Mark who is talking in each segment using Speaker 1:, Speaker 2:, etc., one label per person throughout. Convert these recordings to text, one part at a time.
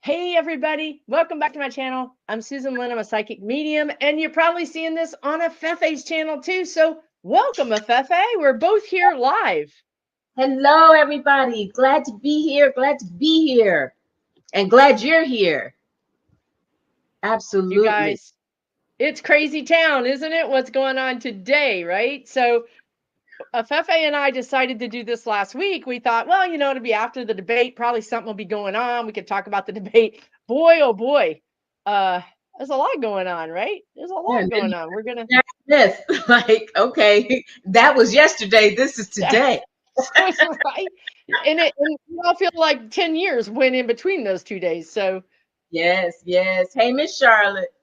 Speaker 1: Hey everybody, welcome back to my channel. I'm Susan Lynn, I'm a psychic medium, and you're probably seeing this on Afefe's channel too. So welcome Afefe, we're both here live.
Speaker 2: Hello, everybody. Glad to be here. Glad to be here. And glad you're here.
Speaker 1: You
Speaker 2: Absolutely.
Speaker 1: guys, it's crazy town, isn't it? What's going on today, right? So Afefe and I decided to do this last week. We thought, well, it'll be after the debate, probably something will be going on. We could talk about the debate. Boy, oh boy. Uh there's a lot going on, right? There's a
Speaker 2: Yeah,
Speaker 1: lot
Speaker 2: and then
Speaker 1: going on. We're gonna
Speaker 2: this, like, okay, that was yesterday. This is today.
Speaker 1: right? And we all feel like 10 years went in between those 2 days. So
Speaker 2: Yes, yes. Hey, Miss Charlotte.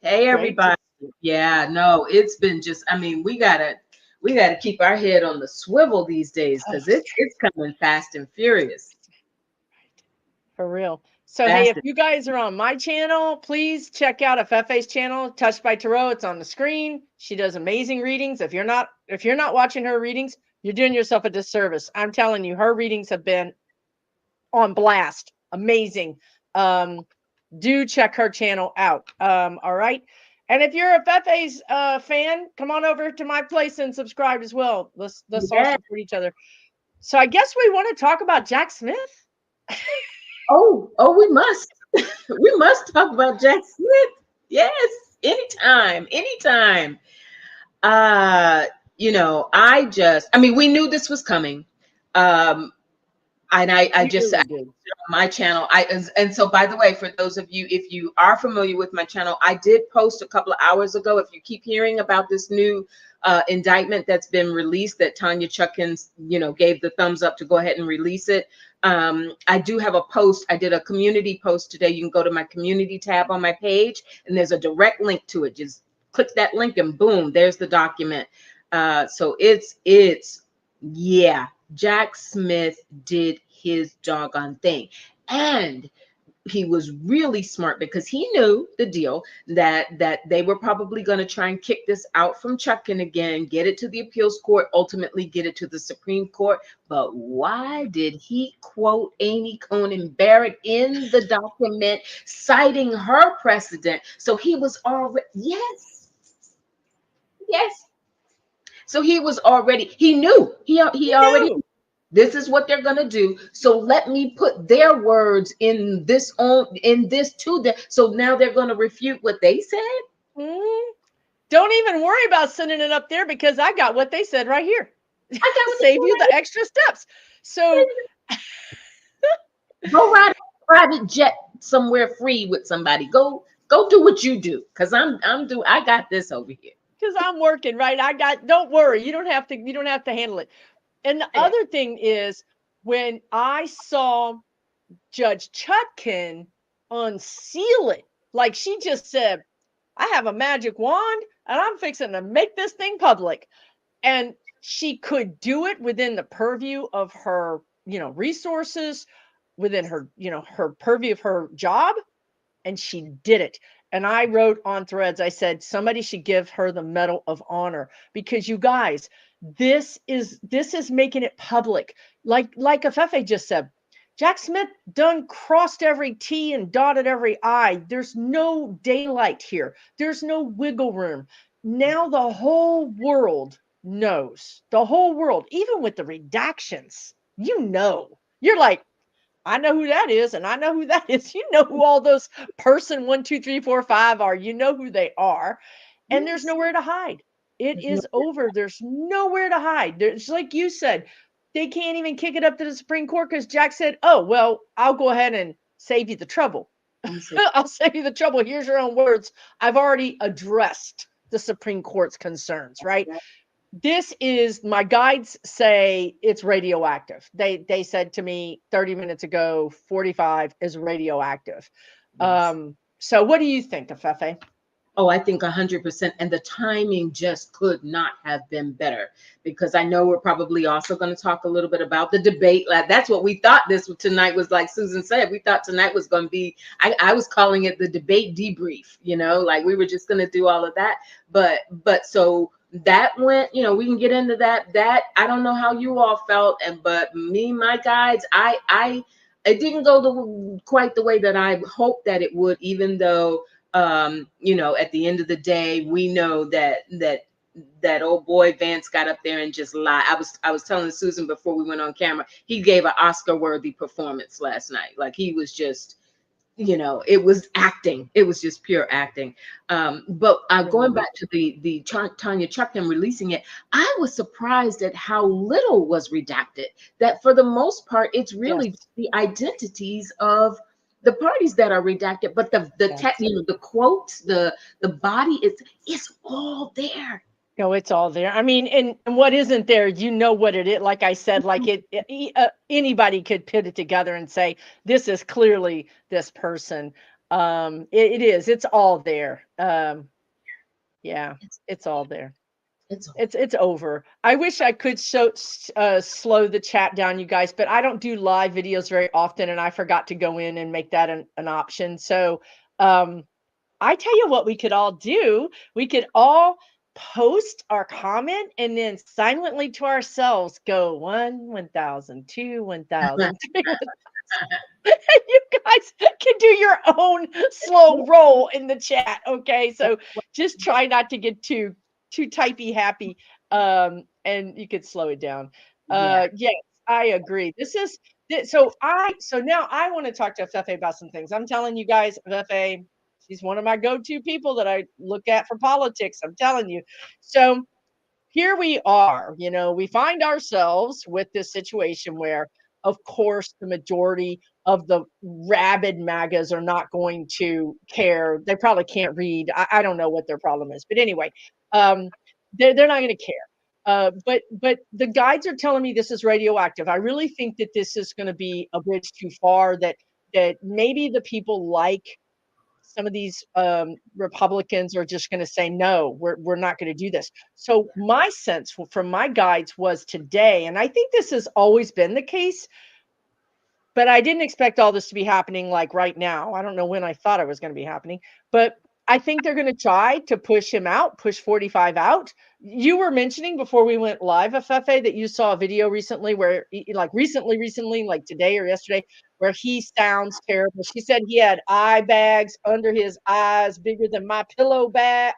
Speaker 2: Hey,
Speaker 1: great.
Speaker 2: everybody. Yeah, no, it's been just, we gotta keep our head on the swivel these days
Speaker 1: Oh,
Speaker 2: because it's coming fast and furious.
Speaker 1: for real. So hey,
Speaker 2: Fast
Speaker 1: if you guys are on my channel, please check out Afefe's channel, Touched by Tarot. It's on the screen. She does amazing readings. If you're not watching her readings, you're doing yourself a disservice. I'm telling you, her readings have been on blast. Amazing. Do check her channel out. All right. And if you're a Fefe's fan, come on over to my place and subscribe as well. Let's all
Speaker 2: yeah.
Speaker 1: support each other. So I guess we want to talk about Jack Smith.
Speaker 2: Oh, we must. We must talk about Jack Smith. Yes, anytime, anytime. Uh, we knew this was coming. Um, and I
Speaker 1: We
Speaker 2: just
Speaker 1: really did.
Speaker 2: my channel. And so, by the way, for those of you, if you are familiar with my channel, I did post a couple of hours ago. If you keep hearing about this new indictment that's been released, that Tanya Chuckins, gave the thumbs up to go ahead and release it. I do have a post. I did a community post today. You can go to my community tab on my page, and there's a direct link to it. Just click that link, and boom, there's the document. So it's yeah. Jack Smith did his doggone thing. And he was really smart because he knew the deal that they were probably going to try and kick this out from Chuckin again, get it to the appeals court, ultimately get it to the Supreme Court. But why did he quote Amy Coney Barrett in the document, citing her precedent? So he was already, yes, yes. So he was already, he knew, he
Speaker 1: He
Speaker 2: already,
Speaker 1: knew.
Speaker 2: this is what they're gonna do. So let me put their words in this to them. So now they're gonna refute what they said.
Speaker 1: Mm. Don't even worry about sending it up there because I got what they said right here.
Speaker 2: I got what they
Speaker 1: Save you the extra steps. So
Speaker 2: said. Go ride a private jet somewhere free with somebody. Go do what you do. Cause I got this over here.
Speaker 1: because I'm working, right? Don't worry, you don't have to handle it. And the
Speaker 2: I got
Speaker 1: other thing is when I saw Judge Chutkin unseal it, like she just said, I have a magic wand and I'm fixing to make this thing public. And she could do it within the purview of her, resources, within her, her purview of her job. And she did it. And I wrote on threads, I said, somebody should give her the Medal of Honor because you guys, this is making it public. Like Afefe just said, Jack Smith done crossed every T and dotted every I. There's no daylight here. There's no wiggle room. Now the whole world knows. The whole world, even with the redactions, you're like, I know who that is, and I know who that is. You know who all those person 1, 2, 3, 4, 5 are. You know who they are, and there's
Speaker 2: yes.
Speaker 1: nowhere to hide. It
Speaker 2: There's no-
Speaker 1: is over. There's nowhere to hide. There's like you said, they can't even kick it up to the Supreme Court because Jack said, "Oh well, I'll go ahead and save you the trouble.
Speaker 2: I'm saying,
Speaker 1: I'll save you the trouble. Here's your own words. I've already addressed the Supreme Court's concerns, right? This is my guides say it's radioactive. They said to me 30 minutes ago 45 is radioactive.
Speaker 2: yes.
Speaker 1: So what do you think, Afefe?
Speaker 2: Oh, I think 100%. And the timing just could not have been better because I know we're probably also going to talk a little bit about the debate. Like, that's what we thought this tonight was, like Susan said. We thought tonight was going to be, I was calling it the debate debrief, like we were just going to do all of that. But so that went, we can get into that. I don't know how you all felt. But me, my guides, It didn't go quite the way that I hoped that it would, even though, you know, at the end of the day, we know that old boy Vance got up there and just lied. I was telling Susan before we went on camera, he gave an Oscar worthy performance last night. Like he was just, you know, it was acting. It was just pure acting. But going back to the Tanya Chuckin releasing it, I was surprised at how little was redacted. That for the most part, it's
Speaker 1: Yes.
Speaker 2: really the identities of the parties that are redacted, but
Speaker 1: Yes.
Speaker 2: you know, the quotes, the body, it's all there.
Speaker 1: No, it's all there. I mean, and what isn't there, you know what it is. Like I said, like anybody could put it together and say, this is clearly this person. It is, it's all there. Yeah,
Speaker 2: It's
Speaker 1: it's all there.
Speaker 2: it's all
Speaker 1: It's over. I wish I could slow the chat down, you guys, but I don't do live videos very often, and I forgot to go in and make that an option. So, um, I tell you what we could all do. We could all post our comment and then silently to ourselves go 1,000, 2, 1,000, 3, 1,000. You guys can do your own slow roll in the chat. Okay. So just try not to get too typey happy. And you could slow it down.
Speaker 2: yeah.
Speaker 1: Yes, I agree. So now I want to talk to Afefe about some things. I'm telling you guys, Afefe, she's one of my go-to people that I look at for politics. I'm telling you. So here we are, we find ourselves with this situation where, of course, the majority of the rabid MAGAs are not going to care. They probably can't read. I don't know what their problem is. But anyway, um, they're not going to care. But the guides are telling me this is radioactive. I really think that this is going to be a bridge too far, that maybe the people like some of these Republicans are just going to say, no, we're not going to do this. So my sense from my guides was today, and I think this has always been the case, but I didn't expect all this to be happening like right now. I don't know when I thought it was going to be happening, but I think they're going to try to push him out, push 45 out. You were mentioning before we went live, Afefe, that you saw a video recently where, like recently, like today or yesterday, where he sounds terrible. She said he had eye bags under his eyes, bigger than my pillow bag,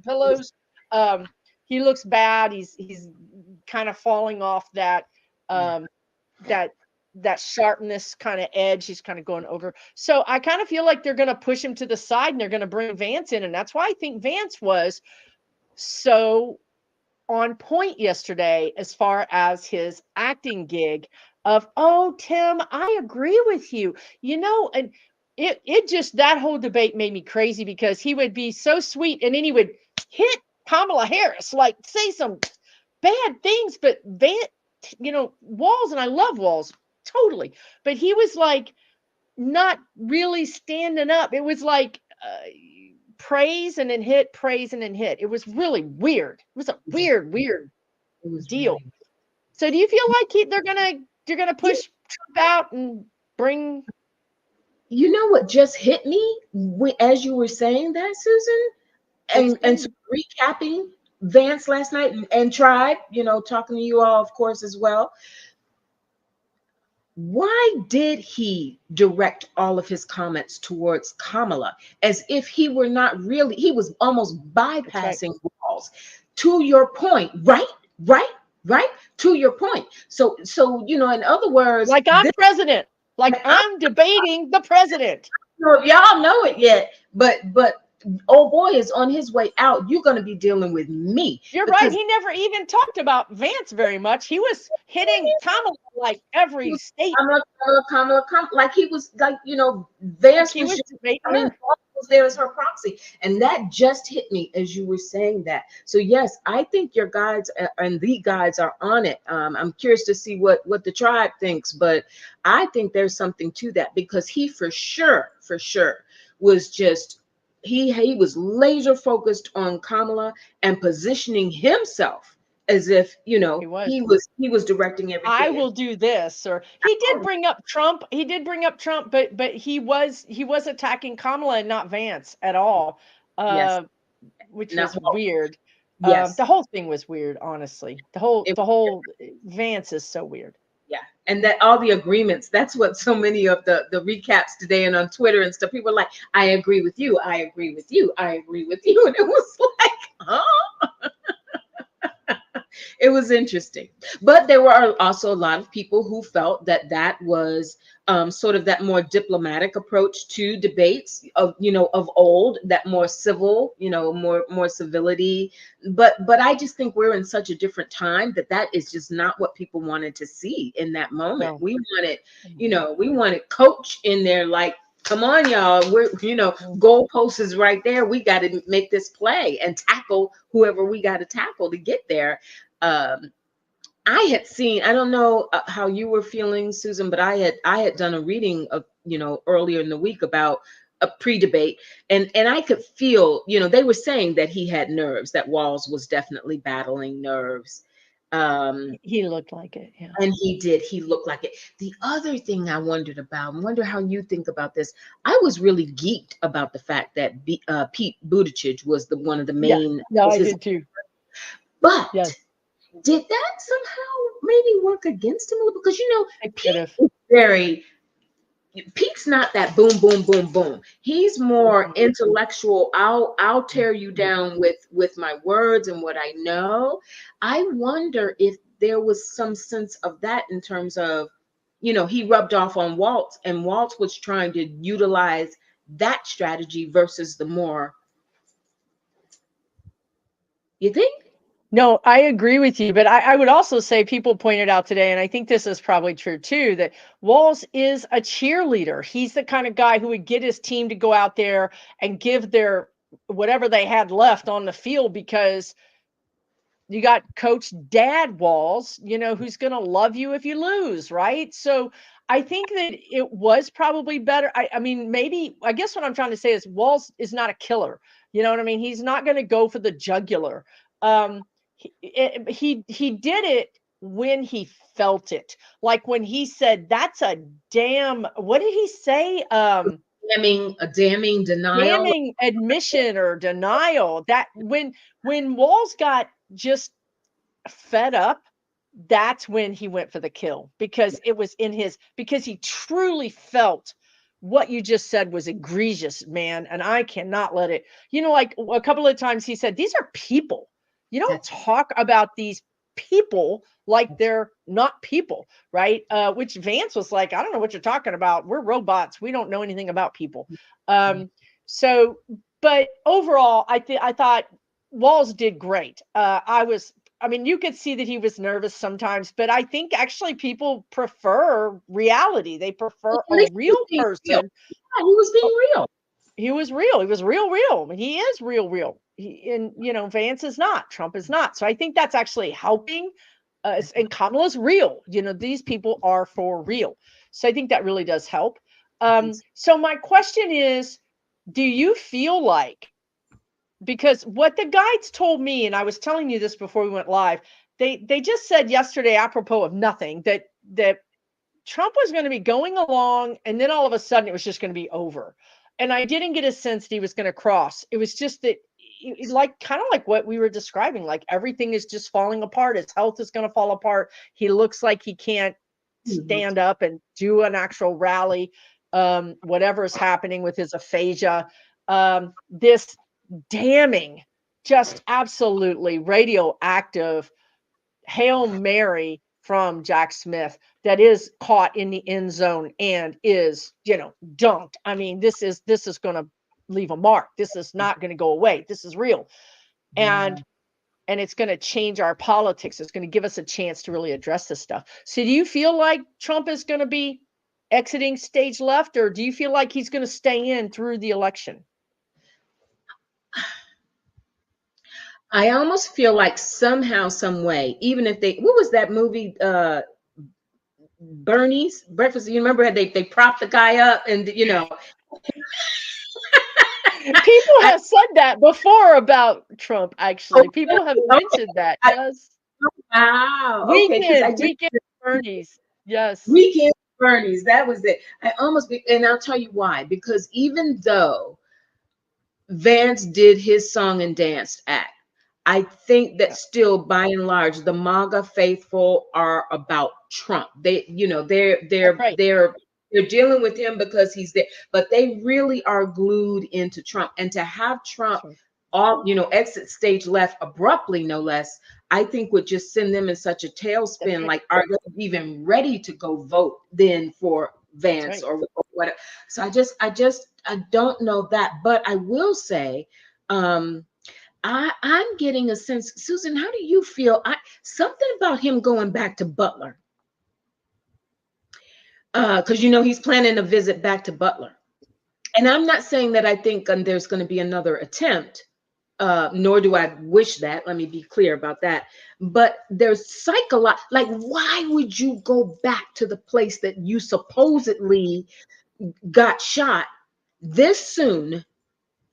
Speaker 1: pillows. Um, he looks bad. He's kind of falling off
Speaker 2: Yeah.
Speaker 1: um, that that sharpness kind of edge. He's kind of going over. So I kind of feel like they're going to push him to the side and they're going to bring Vance in. And that's why I think Vance was so on point yesterday as far as his acting gig of, oh, Tim, I agree with you. And it just, that whole debate made me crazy because he would be so sweet and then he would hit Kamala Harris, like say some bad things, but Walls, and I love Walls totally, but he was like not really standing up. It was like praise and then hit, praise and then hit. It was really weird. It was a weird
Speaker 2: It was
Speaker 1: deal.
Speaker 2: really.
Speaker 1: So do you feel like they're gonna
Speaker 2: You,
Speaker 1: push Trump out and bring?
Speaker 2: you know what just hit me as you were saying that, Susan? And so
Speaker 1: Explain.
Speaker 2: recapping Vance last night and Tribe, you know, talking to you all, of course, as well. Why did he direct all of his comments towards Kamala as if he were not really, he was almost
Speaker 1: That's right.
Speaker 2: bypassing Walls? To your point, right? Right? Right? To your point. So, you know, in other words,
Speaker 1: Like I'm president. Like I'm debating the president.
Speaker 2: know if y'all know it yet, but oh boy is on his way out. You're going to be dealing with me
Speaker 1: You're right.
Speaker 2: because
Speaker 1: He never even talked about Vance very much. He was hitting Kamala like every statement.
Speaker 2: Kamala, like he was like, you know,
Speaker 1: Like
Speaker 2: Vance
Speaker 1: he
Speaker 2: was
Speaker 1: was
Speaker 2: just,
Speaker 1: debating
Speaker 2: I mean,
Speaker 1: her.
Speaker 2: was there as her proxy, and that just hit me as you were saying that. So yes, I think your guides and the guides are on it. I'm curious to see what the tribe thinks, but I think there's something to that because he for sure was just he was laser focused on Kamala and positioning himself as if, you
Speaker 1: He
Speaker 2: know,
Speaker 1: was.
Speaker 2: he was directing
Speaker 1: I
Speaker 2: everything.
Speaker 1: will do this, or he did bring up Trump. He did bring up Trump, but he was attacking Kamala and not Vance at all,
Speaker 2: Yes.
Speaker 1: uh, which
Speaker 2: Now,
Speaker 1: was weird.
Speaker 2: yes.
Speaker 1: The whole thing was weird, honestly. The whole
Speaker 2: It,
Speaker 1: the whole Vance is so weird.
Speaker 2: Yeah. And that all the agreements, that's what so many of the recaps today and on Twitter and stuff, people are like, I agree with you, I agree with you, I agree with you. And it was like, huh? It was interesting. But there were also a lot of people who felt that that was sort of that more diplomatic approach to debates of, of old, that more civil, more civility. But I just think we're in such a different time that that is just not what people wanted to see in that moment.
Speaker 1: No.
Speaker 2: We wanted coach in there, like, come on, y'all. Goalpost is right there. We got to make this play and tackle whoever we got to tackle to get there. um, I had seen, I don't know how you were feeling, Susan, but I had done a reading of, earlier in the week about a pre-debate, and I could feel, they were saying that he had nerves, that Walls was definitely battling nerves. Um,
Speaker 1: He looked like it. Yeah.
Speaker 2: and he looked like it. The other thing I wondered about, I wonder how you think about this. I was really geeked about the fact that Pete Buttigieg was the one of the
Speaker 1: Yeah.
Speaker 2: main,
Speaker 1: No,
Speaker 2: was
Speaker 1: I
Speaker 2: his,
Speaker 1: did too.
Speaker 2: but
Speaker 1: Yes.
Speaker 2: did that somehow maybe work against him a little? Because
Speaker 1: It could
Speaker 2: Pete
Speaker 1: have.
Speaker 2: is very Pete's not that boom, boom, boom, boom. He's more
Speaker 1: Mhm.
Speaker 2: intellectual. I'll tear you down with my words and what I know. I wonder if there was some sense of that in terms of, he rubbed off on Waltz, and Waltz was trying to utilize that strategy versus the more, you think?
Speaker 1: No, I agree with you, but I would also say people pointed out today, and I think this is probably true too, that Walls is a cheerleader. He's the kind of guy who would get his team to go out there and give their whatever they had left on the field because you got Coach Dad Walls, who's going to love you if you lose, right? So I think that it was probably better. I mean, maybe, I guess what I'm trying to say is Walls is not a killer. You know what I mean? He's not going to go for the jugular. He did it when he felt it. Like when he said, that's a damn, what did he say?
Speaker 2: A damning denial.
Speaker 1: Damning admission or denial that when Walls got just fed up, that's when he went for the kill because it was in his because he truly felt what you just said was egregious, man, and I cannot let it. Like a couple of times he said, "These are people. You don't
Speaker 2: That's
Speaker 1: talk about these people like they're not people, right?" Which Vance was like, "I don't know what you're talking about. We're robots. We don't know anything about people." Um, so, but overall, I thought Walls did great. I mean, you could see that he was nervous sometimes, but I think actually people prefer reality. They prefer
Speaker 2: at
Speaker 1: a
Speaker 2: least he
Speaker 1: real
Speaker 2: was being real.
Speaker 1: person.
Speaker 2: Yeah, he was
Speaker 1: Oh,
Speaker 2: being real.
Speaker 1: he was real. He was real, real. He is real, real. And Vance is not. Trump is not. So I think that's actually helping. And Kamala's real. These people are for real. So I think that really does help. So my question is, do you feel like because what the guides told me, and I was telling you this before we went live, they just said yesterday, apropos of nothing, that Trump was going to be going along, and then all of a sudden it was just going to be over. And I didn't get a sense that he was going to cross. It was just that, like kind of like what we were describing, like everything is just falling apart. His health is going to fall apart. He looks like he can't
Speaker 2: Mhm.
Speaker 1: stand up and do an actual rally. Whatever is happening with his aphasia. This damning, just absolutely radioactive Hail Mary from Jack Smith that is caught in the end zone and is, dunked. I mean, this is going to leave a mark. This is not going to go away. This is real.
Speaker 2: Yeah.
Speaker 1: And it's going to change our politics. It's going to give us a chance to really address this stuff. So do you feel like Trump is going to be exiting stage left, or do you feel like he's going to stay in through the election?
Speaker 2: I almost feel like somehow, some way, even if what was that movie, Bernie's Breakfast? You remember how they propped the guy up, and
Speaker 1: People
Speaker 2: I,
Speaker 1: have said that before about Trump,
Speaker 2: oh,
Speaker 1: actually. People have
Speaker 2: okay,
Speaker 1: mentioned that.
Speaker 2: I,
Speaker 1: Yes.
Speaker 2: wow, okay, because I just
Speaker 1: Weekend Bernie's. Yes.
Speaker 2: Weekend Bernie's, that was it. And I'll tell you why. Because even though Vance did his song and dance act, I think that
Speaker 1: Yeah,
Speaker 2: still, by and large, the MAGA faithful are about Trump. They, you know,
Speaker 1: that's right.
Speaker 2: they're dealing with him because he's there, but they really are glued into Trump. And to have Trump
Speaker 1: That's right.
Speaker 2: all, exit stage left abruptly, no less, I think would just send them in such a
Speaker 1: That's
Speaker 2: tailspin.
Speaker 1: right.
Speaker 2: Like, are they even ready to go vote then for
Speaker 1: That's
Speaker 2: Vance
Speaker 1: right.
Speaker 2: or whatever? So I don't know that, but I will say, um, I'm getting a sense, Susan, how do you feel? Something about him going back to Butler, because he's planning a visit back to Butler. And I'm not saying that I think there's going to be another attempt, nor do I wish that. Let me be clear about that. But there's like, why would you go back to the place that you supposedly got shot this soon?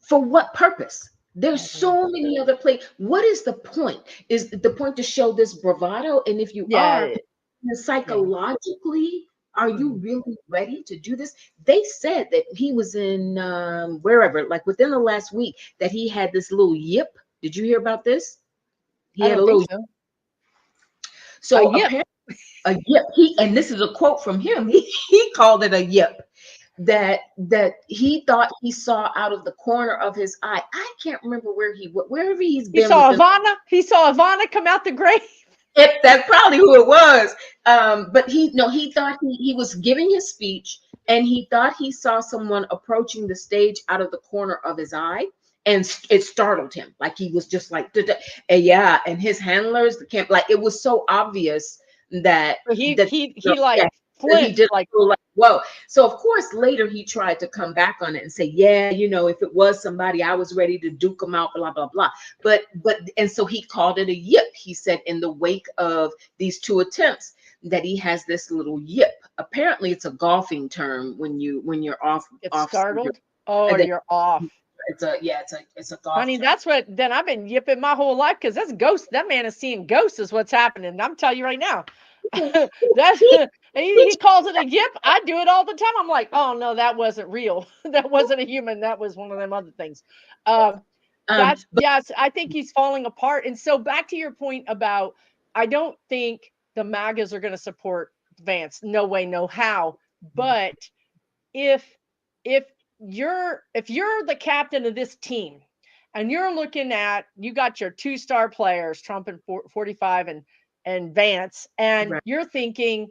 Speaker 2: For what purpose? There's
Speaker 1: I don't know.
Speaker 2: so many other places. What is the point? Is the point to show this bravado? And if you
Speaker 1: Yeah,
Speaker 2: are,
Speaker 1: yeah.
Speaker 2: psychologically, are you
Speaker 1: Mhm.
Speaker 2: really ready to do this? They said that he was in wherever, like within the last week, that he had this little yip. Did you hear about this? He
Speaker 1: I
Speaker 2: had a
Speaker 1: don't think
Speaker 2: little.
Speaker 1: so.
Speaker 2: So
Speaker 1: Yep.
Speaker 2: apparently, a yip. And this is a quote from him. He called it a yip that he thought he saw out of the corner of his eye. I can't remember wherever he's
Speaker 1: He
Speaker 2: been
Speaker 1: saw
Speaker 2: within.
Speaker 1: Ivana. He saw Ivana come out the grave.
Speaker 2: That's probably who it was. But he thought he was giving his speech, and he thought he saw someone approaching the stage out of the corner of his eye, and it startled him. Like he was just like, "Duh, duh." And yeah, and his handlers, the camp, like it was so obvious that
Speaker 1: But he
Speaker 2: that
Speaker 1: he
Speaker 2: you know,
Speaker 1: he like
Speaker 2: yeah, that he
Speaker 1: flinched.
Speaker 2: did
Speaker 1: Like,
Speaker 2: feel like, whoa. So of course later he tried to come back on it and say, yeah, if it was somebody, I was ready to duke him out, blah blah blah. But and so he called it a yip. He said in the wake of these two attempts that he has this little yip. Apparently it's a golfing term when you're
Speaker 1: get
Speaker 2: off center.
Speaker 1: startled. Oh,
Speaker 2: And then
Speaker 1: you're off.
Speaker 2: it's a golf
Speaker 1: Honey,
Speaker 2: term.
Speaker 1: that's what then I've been yipping my whole life because that's ghost. That man is seeing ghosts, is what's happening. I'm telling you right now. That's
Speaker 2: He,
Speaker 1: he calls it a yip. I do it all the time. I'm like, oh no, that wasn't real. That wasn't a human. That was one of them other things. Um, that's
Speaker 2: but
Speaker 1: yes, I think he's falling apart. And so back to your point about I don't think the MAGAs are going to support Vance. No way, no how. But if if if you're the captain of this team and you're looking at you got your two-star players Trump and 45 and Vance and
Speaker 2: right.
Speaker 1: you're thinking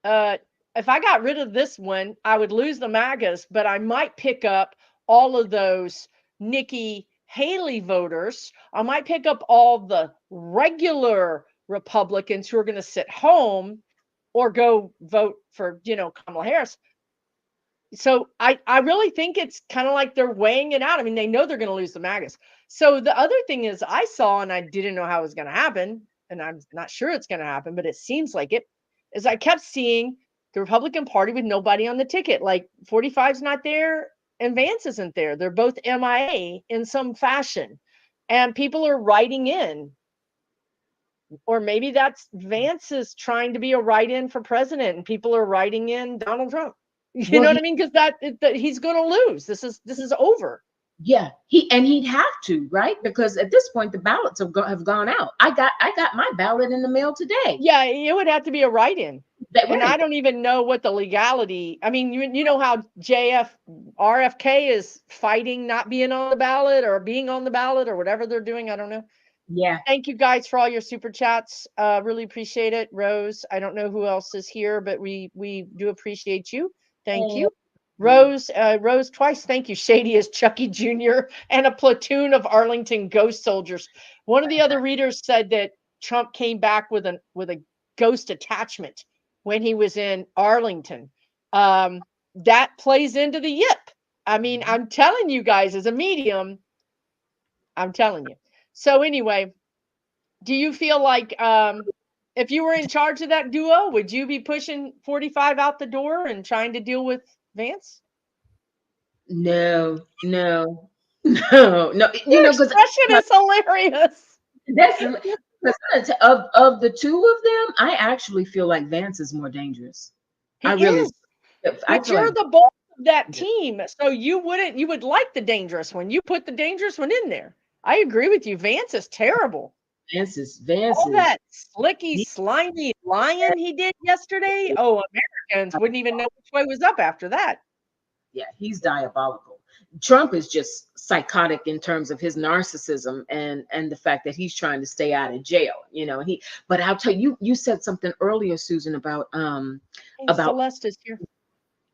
Speaker 1: uh if I got rid of this one I would lose the MAGAs but I might pick up all of those Nikki Haley voters. I might pick up all the regular Republicans who are going to sit home or go vote for Kamala Harris. So I really think it's kind of like they're weighing it out. I mean, they know they're going to lose the MAGAs. So the other thing is, I saw and I didn't know how it was going to happen, and I'm not sure it's going to happen, but it seems like it. Is I kept seeing the Republican Party with nobody on the ticket. Like 45's not there and Vance isn't there. They're both MIA in some fashion, and people are writing in, or maybe that's Vance is trying to be a write-in for president, and people are writing in Donald Trump. You
Speaker 2: Well,
Speaker 1: know what I mean? Because that he's going to lose. This is over.
Speaker 2: he'd have to, right? Because at this point the ballots have gone out. I got my ballot in the mail today.
Speaker 1: Yeah, it would have to be a write-in,
Speaker 2: That
Speaker 1: and I
Speaker 2: right.
Speaker 1: don't even know what the legality. I mean, you know how RFK is fighting not being on the ballot or being on the ballot or whatever they're doing. I don't know.
Speaker 2: Yeah.
Speaker 1: Thank you guys for all your super chats. Really appreciate it. Rose, I don't know who else is here, but we do appreciate you. Thank
Speaker 2: And
Speaker 1: you. Rose twice. Thank you. Shady is Chucky Jr. and a platoon of Arlington ghost soldiers. One of the other readers said that Trump came back with a ghost attachment when he was in Arlington. That plays into the yip. I mean, I'm telling you guys, as a medium, I'm telling you. So anyway, do you feel like if you were in charge of that duo, would you be pushing 45 out the door and trying to deal with Vance?
Speaker 2: no, no, no.
Speaker 1: Your
Speaker 2: Because
Speaker 1: expression is hilarious.
Speaker 2: that's because of the two of them, I actually feel like Vance is more dangerous. I
Speaker 1: He
Speaker 2: really,
Speaker 1: is,
Speaker 2: I
Speaker 1: but
Speaker 2: feel like
Speaker 1: you're the boss of that team, so you would like the dangerous one. You put the dangerous one in there. I agree with you. Vance is terrible.
Speaker 2: Vance
Speaker 1: All
Speaker 2: is
Speaker 1: that slicky,
Speaker 2: he,
Speaker 1: slimy lying he did yesterday. Oh, Americans wouldn't even know which way was up after that.
Speaker 2: yeah, he's diabolical. Trump is just psychotic in terms of his narcissism and the fact that he's trying to stay out of jail. You know, but I'll tell you, you said something earlier, Susan,
Speaker 1: Hey,
Speaker 2: about
Speaker 1: Celeste is here.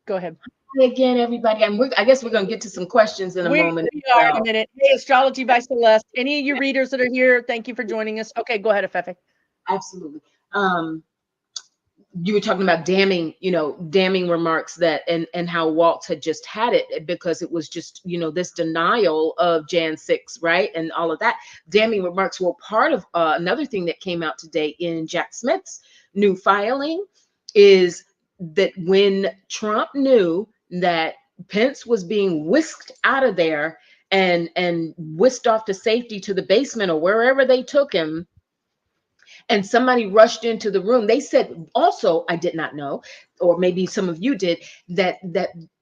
Speaker 1: Go ahead.
Speaker 2: again, everybody, and I guess we're gonna get to some questions in a moment
Speaker 1: We
Speaker 2: as
Speaker 1: are in a
Speaker 2: well.
Speaker 1: minute. Hey, Astrology by Celeste. Any of you readers that are here, thank you for joining us. Okay, go ahead, Afefe.
Speaker 2: Absolutely. You were talking about damning, damning remarks that and how Waltz had just had it because it was just, this denial of Jan 6, right? And all of that. Damning remarks were part of another thing that came out today in Jack Smith's new filing is that when Trump knew that Pence was being whisked out of there and whisked off to safety to the basement or wherever they took him, and somebody rushed into the room. They said also, I did not know, or maybe some of you did, that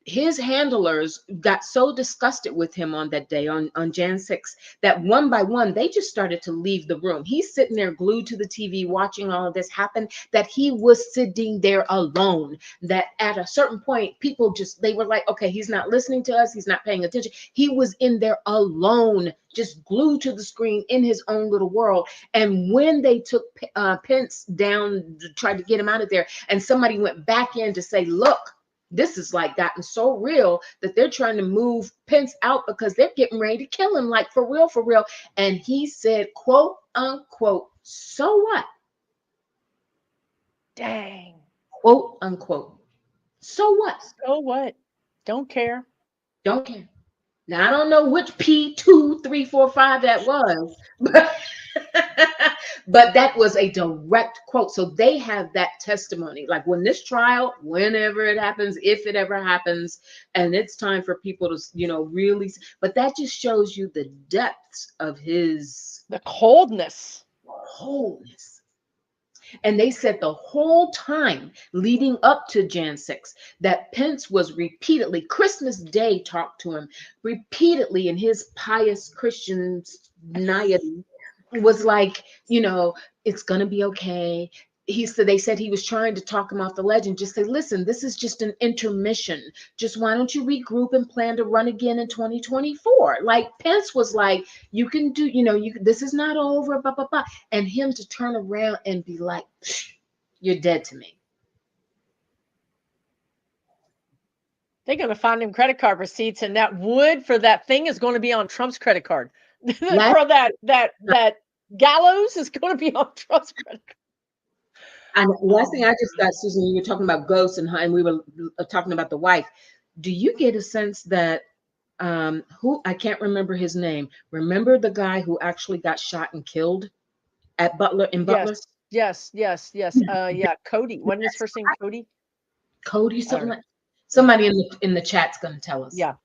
Speaker 2: his handlers got so disgusted with him on that day on Jan 6 that one by one they just started to leave the room. He's sitting there glued to the TV watching all of this happen, that he was sitting there alone, that at a certain point people just, they were like, okay, he's not listening to us, he's not paying attention. He was in there alone, just glued to the screen in his own little world. And when they took Pence down, tried to get him out of there, and somebody went back in to say, look, this is like gotten so real that they're trying to move Pence out because they're getting ready to kill him, like for real, for real. And he said, quote unquote, so what?
Speaker 1: Dang.
Speaker 2: Quote unquote. So what?
Speaker 1: So what? Don't care.
Speaker 2: Don't care. Now I don't know which P2345 that was, but but that was a direct quote. So they have that testimony. Like when this trial, whenever it happens, if it ever happens, and it's time for people to, really, but that just shows you the depths of his
Speaker 1: The coldness.
Speaker 2: wholeness. And they said the whole time leading up to Jan 6 that Pence was repeatedly, Christmas Day talked to him repeatedly in his pious Christian naivety, was like, it's going to be okay. They said he was trying to talk him off the ledge and just say, listen, this is just an intermission. Just why don't you regroup and plan to run again in 2024? Like Pence was like, you can do, this is not over, blah, blah, blah. And him to turn around and be like, you're dead to me.
Speaker 1: They're going to find him credit card receipts, and that wood for that thing is going to be on Trump's credit card. For that gallows is going to be on Trump's credit card.
Speaker 2: And last thing I just got, Susan, you were talking about ghosts and we were talking about the wife. Do you get a sense that who, I can't remember his name. Remember the guy who actually got shot and killed at Butler in Butler?
Speaker 1: Yes. Yeah, Cody. Wasn't his first name Cody?
Speaker 2: Cody, something like somebody in the chat's gonna tell us.
Speaker 1: Yeah.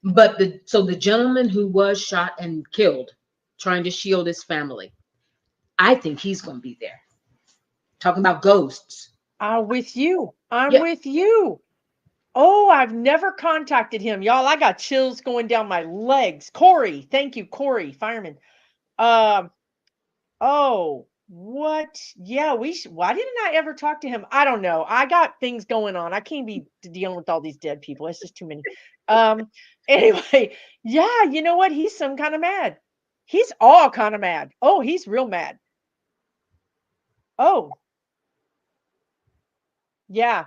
Speaker 2: But the gentleman who was shot and killed, trying to shield his family, I think he's gonna be there. Talking about ghosts.
Speaker 1: I'm with you. I'm
Speaker 2: Yep.
Speaker 1: with you. Oh, I've never contacted him. Y'all, I got chills going down my legs. Corey, thank you, Corey, fireman. Oh, what? Yeah, why didn't I ever talk to him? I don't know. I got things going on. I can't be dealing with all these dead people. It's just too many. Anyway, yeah, you know what? He's some kind of mad. He's all kind of mad. Oh, he's real mad. Oh, yeah.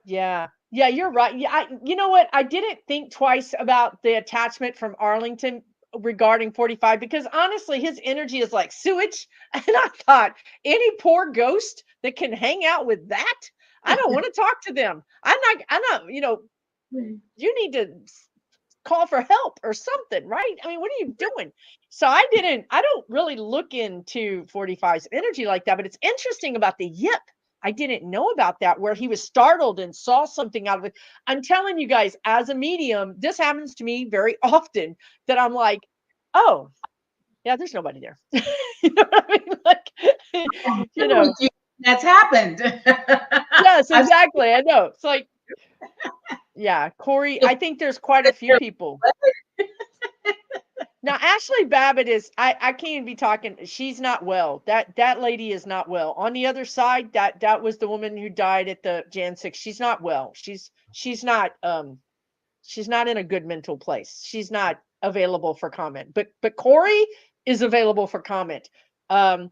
Speaker 1: Yeah. Yeah, you're right. Yeah, you know what? I didn't think twice about the attachment from Arlington regarding 45 because honestly, his energy is like sewage. And I thought, any poor ghost that can hang out with that, I don't want to talk to them. I'm not, you need to call for help or something, right? I mean, what are you doing? So I don't really look into 45's energy like that, but it's interesting about the yip. I didn't know about that, where he was startled and saw something out of it. I'm telling you guys, as a medium, this happens to me very often that I'm like, oh, yeah, there's nobody there. You know what I mean? Like,
Speaker 2: That's happened.
Speaker 1: Yes, exactly. I know. It's like, yeah, Corey, I think there's quite a few people. Now, Ashley Babbitt is, I can't even be talking. She's not well. That lady is not well. On the other side, that was the woman who died at the Jan 6. She's not well. She's not in a good mental place. She's not available for comment. But Corey is available for comment. Um,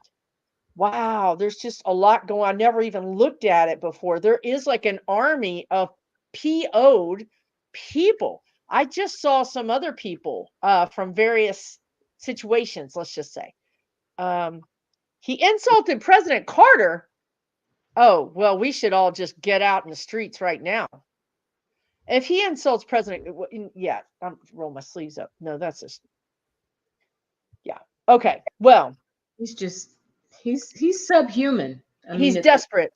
Speaker 1: wow, there's just a lot going on. I never even looked at it before. There is like an army of PO'd people. I just saw some other people from various situations, let's just say. Um, he insulted President Carter. Oh, well, we should all just get out in the streets right now. If he insults President, yeah, I'm roll my sleeves up. No, that's just, yeah. Okay, well,
Speaker 2: He's just he's subhuman. I
Speaker 1: he's
Speaker 2: mean, it's
Speaker 1: desperate.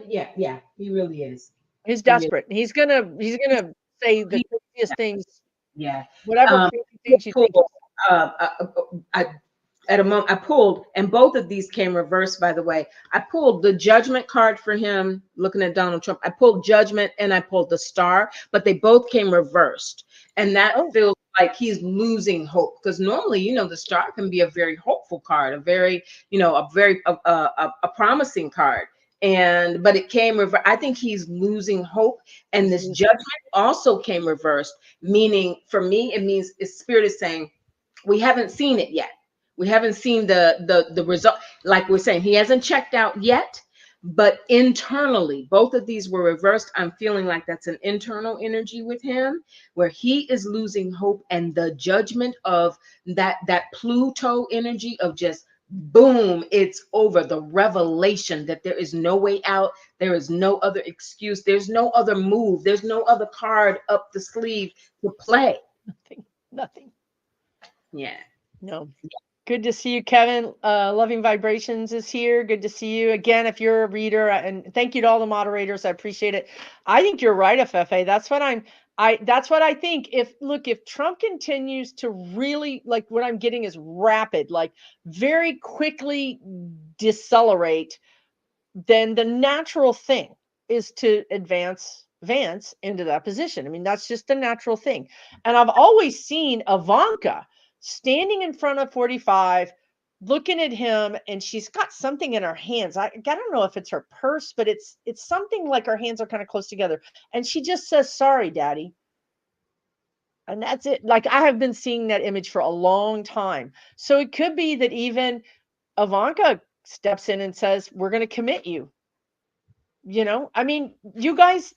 Speaker 2: yeah, yeah, he really is.
Speaker 1: He's
Speaker 2: He really,
Speaker 1: desperate. He's gonna say the
Speaker 2: he,
Speaker 1: craziest things,
Speaker 2: yeah.
Speaker 1: whatever
Speaker 2: Um,
Speaker 1: crazy things you think.
Speaker 2: pulled, uh, I at a moment I pulled, and both of these came reversed. By the way, I pulled the judgment card for him. Looking at Donald Trump, I pulled judgment and I pulled the star, but they both came reversed, and that
Speaker 1: Oh,
Speaker 2: feels like he's losing hope because normally, the star can be a very hopeful card, a very, a very a promising card. And but it came reversed. I think he's losing hope, and
Speaker 1: he's
Speaker 2: this
Speaker 1: losing.
Speaker 2: judgment also came reversed. Meaning, for me, it means spirit is saying we haven't seen it yet. We haven't seen the result. Like we're saying, he hasn't checked out yet. But internally, both of these were reversed. I'm feeling like that's an internal energy with him, where he is losing hope, and the judgment of that Pluto energy of just boom, it's over. The revelation that there is no way out, there is no other excuse, there's no other move, there's no other card up the sleeve to play.
Speaker 1: Nothing. Nothing.
Speaker 2: Yeah.
Speaker 1: No. Good to see you, Kevin. Loving Vibrations is here. Good to see you again. If you're a reader, and thank you to all the moderators, I appreciate it. I think you're right, Afefe. That's what I think. If Trump continues to really, like, what I'm getting is rapid, like very quickly decelerate, then the natural thing is to advance Vance into that position. I mean, that's just the natural thing. And I've always seen Ivanka standing in front of 45, looking at him, and she's got something in her hands. I don't know if it's her purse, but it's something like her hands are kind of close together. And she just says, "Sorry, Daddy." And that's it. Like, I have been seeing that image for a long time. So it could be that even Ivanka steps in and says, "We're going to commit you." I mean, you guys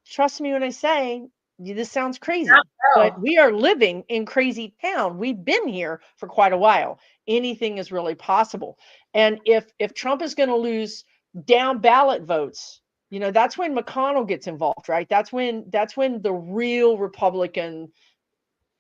Speaker 1: trust me when I say this sounds crazy, but
Speaker 2: Oh,
Speaker 1: we are living in crazy town. We've been here for quite a while. Anything is really possible. And if Trump is going to lose down ballot votes, that's when McConnell gets involved, right? That's when the real Republican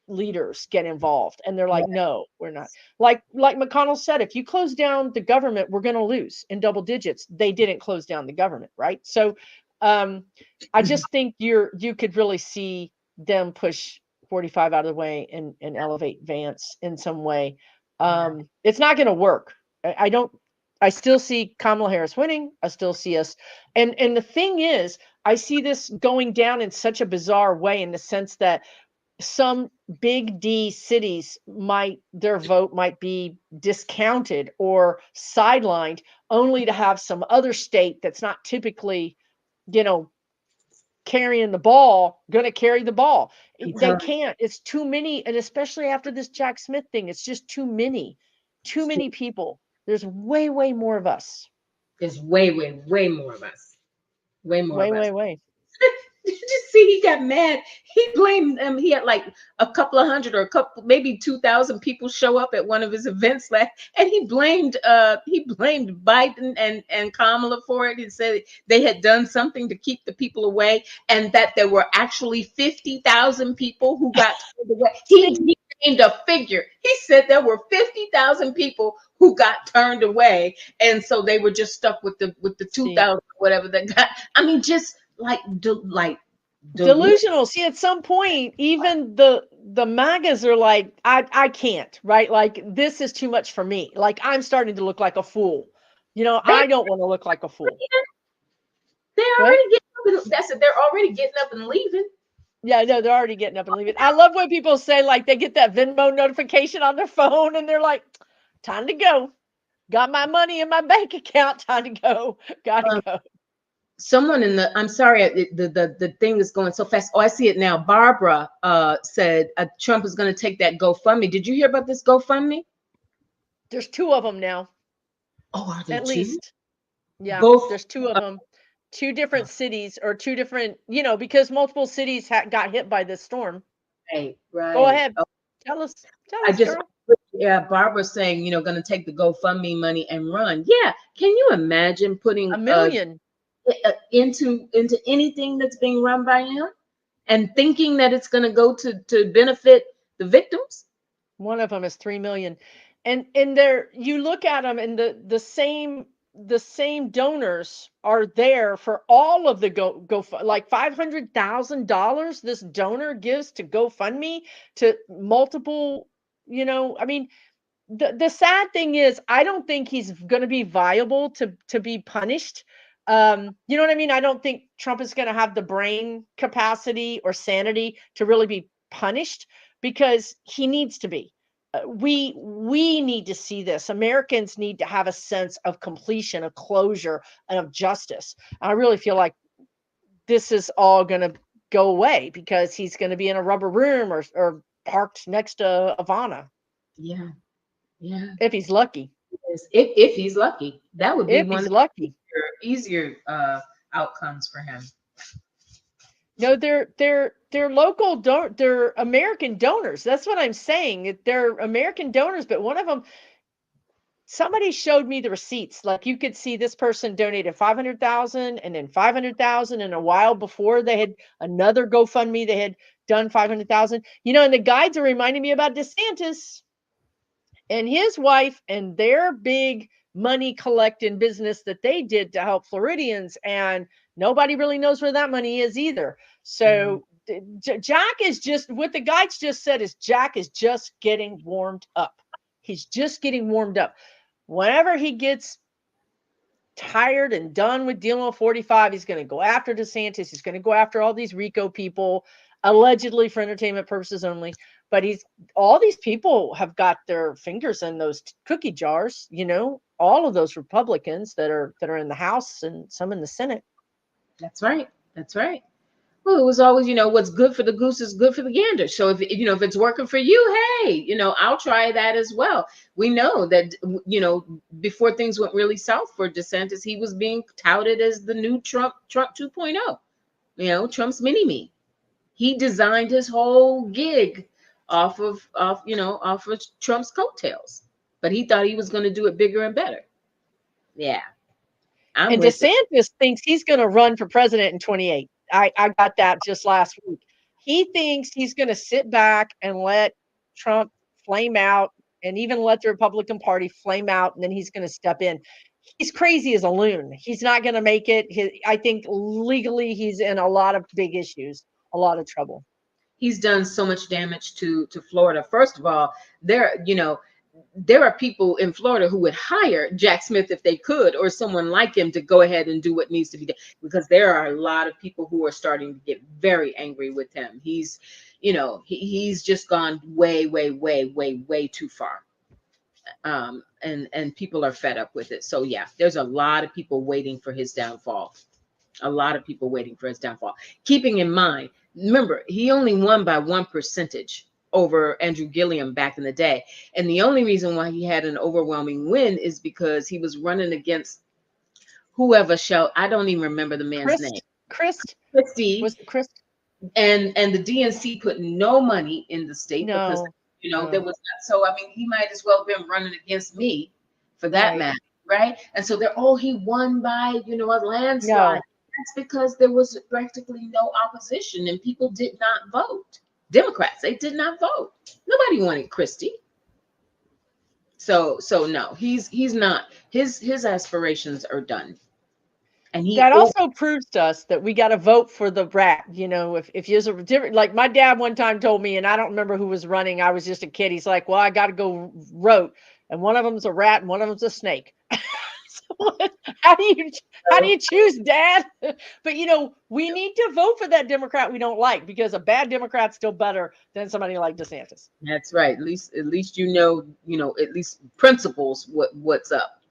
Speaker 1: leaders get involved, and they're
Speaker 2: yeah.
Speaker 1: like, no, we're not. Like McConnell said, if you close down the government, we're going to lose in double digits. They didn't close down the government, right? So um I just think you could really see them push 45 out of the way and elevate Vance in some way.
Speaker 2: Yeah.
Speaker 1: It's not going to work. I don't. I still see Kamala Harris winning. I still see us, and the thing is, I see this going down in such a bizarre way, in the sense that some big D cities their vote might be discounted or sidelined, only to have some other state that's not typically, you know, carrying the ball, going to carry the ball.
Speaker 2: I'm
Speaker 1: They
Speaker 2: telling you,
Speaker 1: can't. It's too many. And especially after this Jack Smith thing, it's just too
Speaker 2: it's
Speaker 1: many people. There's way, way more of us.
Speaker 2: there's way, way, way more of us. Way more
Speaker 1: Way,
Speaker 2: of us.
Speaker 1: way, way.
Speaker 2: Did you just see he got mad? He blamed them. He had like a couple of hundred or a couple, maybe 2,000 people show up at one of his events last, and he blamed Biden and Kamala for it. He said they had done something to keep the people away, and that there were actually 50,000 people who got turned away. He named a figure. He said there were 50,000 people who got turned away, and so they were just stuck with the
Speaker 1: See,
Speaker 2: 2,000 whatever that got. I mean, just like delusion.
Speaker 1: delusional. See, at some point, even the MAGAs are like, I can't, right? Like, this is too much for me. Like, I'm starting to look like a fool.
Speaker 2: They
Speaker 1: I don't want to look like a fool.
Speaker 2: they're
Speaker 1: What?
Speaker 2: already getting up and that's it. They're already getting up and leaving.
Speaker 1: Yeah, no, they're already getting up and leaving. I love when people say like they get that Venmo notification on their phone and they're like, time to go. Got my money in my bank account. Time to go. Gotta
Speaker 2: Um,
Speaker 1: go.
Speaker 2: someone in the I'm sorry, the thing is going so fast. Oh, I see it now. Barbara said Trump is going to take that GoFundMe. Did you hear about this GoFundMe?
Speaker 1: There's two of them now,
Speaker 2: Oh, are there
Speaker 1: at
Speaker 2: two?
Speaker 1: least. Yeah,
Speaker 2: Both.
Speaker 1: there's two of them. Two different cities or two different, because multiple cities got hit by this storm.
Speaker 2: Right,
Speaker 1: Go
Speaker 2: right.
Speaker 1: ahead. Tell
Speaker 2: I
Speaker 1: us,
Speaker 2: just,
Speaker 1: girl.
Speaker 2: yeah, Barbara's saying, going to take the GoFundMe money and run. Yeah, can you imagine putting
Speaker 1: A million.
Speaker 2: into anything that's being run by him and thinking that it's going to go to benefit the victims?
Speaker 1: One of them is 3 million, and there you look at them, and the same donors are there for all of the like $500,000. This donor gives to GoFundMe to multiple. I mean, the sad thing is, I don't think he's going to be viable to be punished. You know what I mean? I don't think Trump is going to have the brain capacity or sanity to really be punished because he needs to be. We need to see this. Americans need to have a sense of completion, of closure, and of justice. I really feel like this is all going to go away because he's going to be in a rubber room or parked next to Ivana
Speaker 2: Yeah, yeah.
Speaker 1: if he's lucky.
Speaker 2: Yes. If he's lucky, that would be
Speaker 1: If
Speaker 2: one
Speaker 1: he's
Speaker 2: of
Speaker 1: lucky.
Speaker 2: the easier outcomes for him.
Speaker 1: No, they're local they're American donors. That's what I'm saying. They're American donors, but one of them, somebody showed me the receipts. Like you could see this person donated 500,000 and then 500,000, and a while before they had another GoFundMe, they had done 500,000. And the guides are reminding me about DeSantis and his wife and their big money collecting business that they did to help Floridians, and nobody really knows where that money is either.
Speaker 2: Mm.
Speaker 1: So Jack is just, what the guides just said is Jack is just getting warmed up. He's just getting warmed up. Whenever he gets tired and done with dealing with 45, he's going to go after DeSantis. He's going to go after all these RICO people, allegedly for entertainment purposes only. But all these people have got their fingers in those cookie jars. All of those Republicans that are in the House and some in the Senate.
Speaker 2: That's right. That's right. Well, it was always, what's good for the goose is good for the gander. So if it's working for you, hey, I'll try that as well. We know that, before things went really south for DeSantis, he was being touted as the new Trump 2.0, Trump's mini me. He designed his whole gig off of Trump's coattails, but he thought he was going to do it bigger and better. Yeah, I'm
Speaker 1: And
Speaker 2: with it.
Speaker 1: DeSantis thinks he's going to run for president in 28. I got that just last week. He thinks he's going to sit back and let Trump flame out and even let the Republican Party flame out, and then he's going to step in. He's crazy as a loon. He's not going to make it. I think legally he's in a lot of big issues, a lot of trouble.
Speaker 2: He's done so much damage to Florida. First of all, there are people in Florida who would hire Jack Smith if they could, or someone like him, to go ahead and do what needs to be done, because there are a lot of people who are starting to get very angry with him. He's just gone way, way, way, way, way too far. And people are fed up with it. So yeah, there's a lot of people waiting for his downfall. A lot of people waiting for his downfall. Keeping in mind, remember, he only won by 1% over Andrew Gilliam back in the day. And the only reason why he had an overwhelming win is because he was running against whoever I don't even remember the man's name. Christie.
Speaker 1: Was it Chris?
Speaker 2: And the DNC put no money in the state because there was not. So I mean, he might as well have been running against me for that matter, right? And so he won by a landslide.
Speaker 1: No.
Speaker 2: That's because there was practically no opposition and people did not vote. Democrats, they did not vote. Nobody wanted Christie. So no, he's not. His aspirations are done. And
Speaker 1: that also proves to us that we got to vote for the rat. If you're a different, like my dad one time told me, and I don't remember who was running. I was just a kid. He's like, well, I got to go vote. And one of them's a rat and one of them's a snake. So how do you how do you choose, Dad? But we need to vote for that Democrat we don't like, because a bad Democrat's still better than somebody like DeSantis.
Speaker 2: That's right. At least at least principles what's up.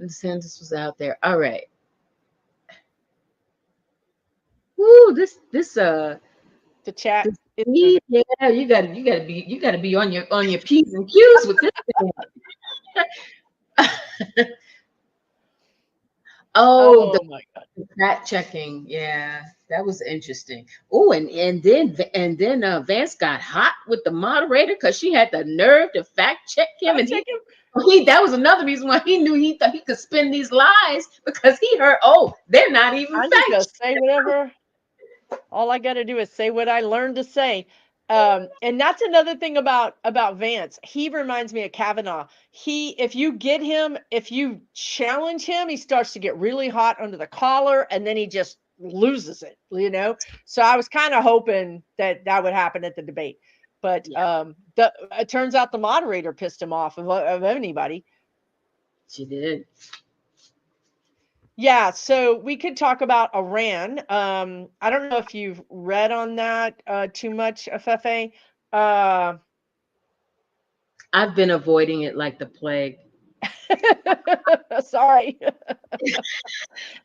Speaker 2: DeSantis was out there. All right. Woo,
Speaker 1: The chat.
Speaker 2: this yeah, you gotta be on your P's and Q's with this thing. Oh,
Speaker 1: Oh my God.
Speaker 2: fact checking. Yeah, that was interesting. Oh, and then Vance got hot with the moderator because she had the nerve to fact check him,
Speaker 1: Fact
Speaker 2: and
Speaker 1: check him.
Speaker 2: he that was another reason why he knew he thought he could spin these lies because he heard, oh, they're not even
Speaker 1: I just gotta
Speaker 2: fact.
Speaker 1: say whatever. All I got to do is say what I learned to say. And that's another thing about Vance. He reminds me of Kavanaugh. If you get him, if you challenge him, he starts to get really hot under the collar, and then he just loses it. So I was kind of hoping that would happen at the debate, but
Speaker 2: Yeah,
Speaker 1: it turns out the moderator pissed him off of anybody.
Speaker 2: she did.
Speaker 1: Yeah, so we could talk about Iran. I don't know if you've read on that too much, Afefe. Uh,
Speaker 2: I've been avoiding it like the plague.
Speaker 1: sorry.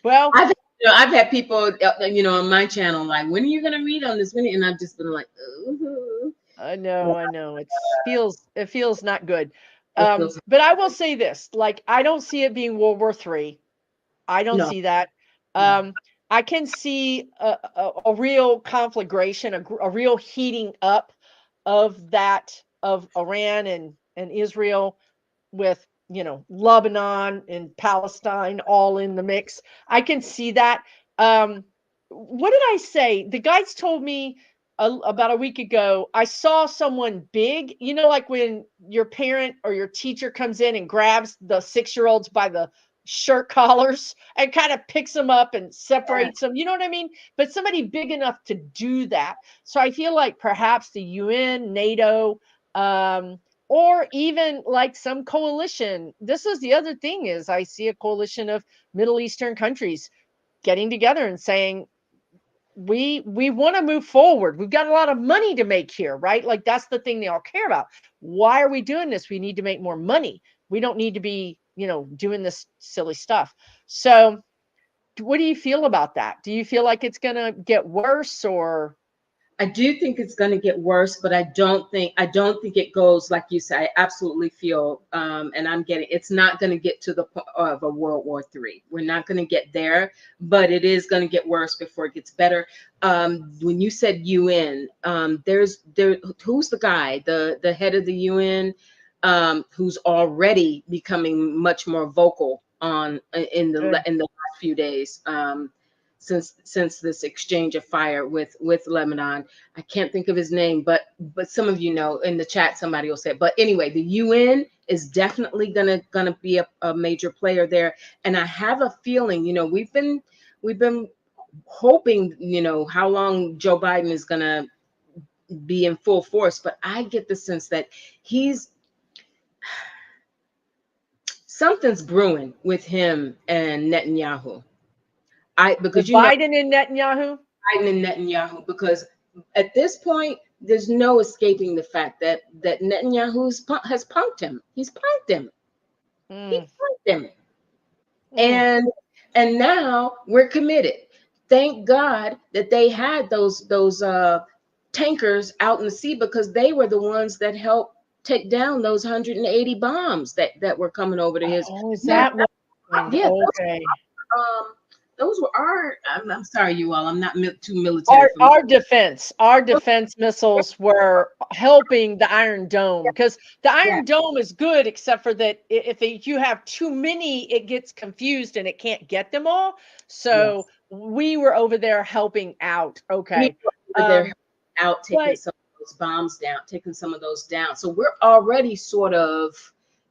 Speaker 1: Well,
Speaker 2: I've had people, on my channel like, when are you gonna read on this? And I've just been like, ooh,
Speaker 1: I know. It feels not good.
Speaker 2: it feels
Speaker 1: But I will say this, like, I don't see it being World War III. I don't
Speaker 2: no,
Speaker 1: see that.
Speaker 2: no.
Speaker 1: I can see a real conflagration, a real heating up of Iran and Israel, with Lebanon and Palestine all in the mix. I can see that. What did I say? The guys told me about a week ago. I saw someone big. Like when your parent or your teacher comes in and grabs the 6-year-olds by the shirt collars and kind of picks them up and separates them. You know what I mean? But somebody big enough to do that. So I feel like perhaps the UN, NATO, or even like some coalition. This is the other thing, is I see a coalition of Middle Eastern countries getting together and saying, we want to move forward. We've got a lot of money to make here, right? Like, that's the thing they all care about. Why are we doing this? We need to make more money. We don't need to be doing this silly stuff. So what do you feel about that? Do you feel like it's going to get worse, or
Speaker 2: I do think it's going to get worse, but I don't think it goes like you say. I absolutely feel, and it's not going to get to the point of a World War III. We're not going to get there, but it is going to get worse before it gets better. When you said UN, who's the guy, the head of the UN, who's already becoming much more vocal in the last few days. Since this exchange of fire with Lebanon. I can't think of his name, but some of you know in the chat, somebody will say it. But anyway, the UN is definitely gonna be a major player there. And I have a feeling, we've been hoping, how long Joe Biden is gonna be in full force, but I get the sense that he's something's brewing with him and Netanyahu. Because
Speaker 1: Biden and Netanyahu?
Speaker 2: Biden and Netanyahu, because at this point, there's no escaping the fact that Netanyahu has punked him. He's punked him. He
Speaker 1: Mm,
Speaker 2: punked him,
Speaker 1: mm.
Speaker 2: and now we're committed. Thank God that they had those tankers out in the sea, because they were the ones that helped take down those 180 bombs that were coming over to his.
Speaker 1: Oh, is
Speaker 2: Matter
Speaker 1: that what happened?
Speaker 2: yeah,
Speaker 1: Okay.
Speaker 2: um, those were our. I'm sorry, you all. I'm not too military
Speaker 1: Our
Speaker 2: familiar.
Speaker 1: our defense, our defense missiles were helping the Iron Dome, because the
Speaker 2: Yeah,
Speaker 1: Iron Dome is good, except for that if you have too many, it gets confused and it can't get them all. So
Speaker 2: yes.
Speaker 1: we were over there helping out.
Speaker 2: We
Speaker 1: Okay.
Speaker 2: were over there
Speaker 1: Um,
Speaker 2: out taking
Speaker 1: but
Speaker 2: some of those bombs down, taking some of those down. So we're already sort of,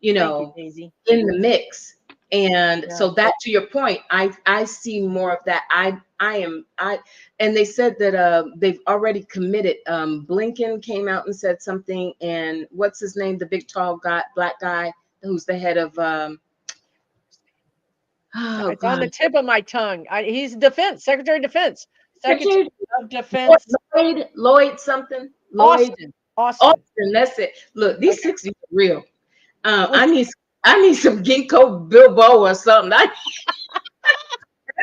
Speaker 2: you
Speaker 1: thank you,
Speaker 2: know,
Speaker 1: Daisy.
Speaker 2: in the mix. And
Speaker 1: Yeah.
Speaker 2: so that, to your point, I see more of that. And they said that they've already committed. Blinken came out and said something, and what's his name, the big tall guy, black guy, who's the head of Oh
Speaker 1: It's on
Speaker 2: God.
Speaker 1: the tip of my tongue. He's Secretary of Defense, Secretary
Speaker 2: Secretary
Speaker 1: of Defense,
Speaker 2: Lloyd something. Lloyd
Speaker 1: Austin. Austin.
Speaker 2: Austin. That's it. Look, these
Speaker 1: Okay.
Speaker 2: 60s are real. I need some ginkgo bilbo or something. I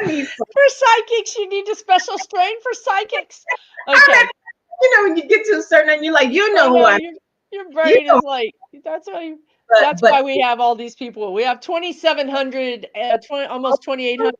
Speaker 2: need some.
Speaker 1: For psychics, you need a special strain for psychics.
Speaker 2: I like,
Speaker 1: Okay.
Speaker 2: when you get to a certain, and you're like, you
Speaker 1: I
Speaker 2: know who
Speaker 1: know
Speaker 2: I,
Speaker 1: your
Speaker 2: you
Speaker 1: brain
Speaker 2: know,
Speaker 1: is like
Speaker 2: but
Speaker 1: that's why we have all these people. We have 2,700, 20, almost 2,800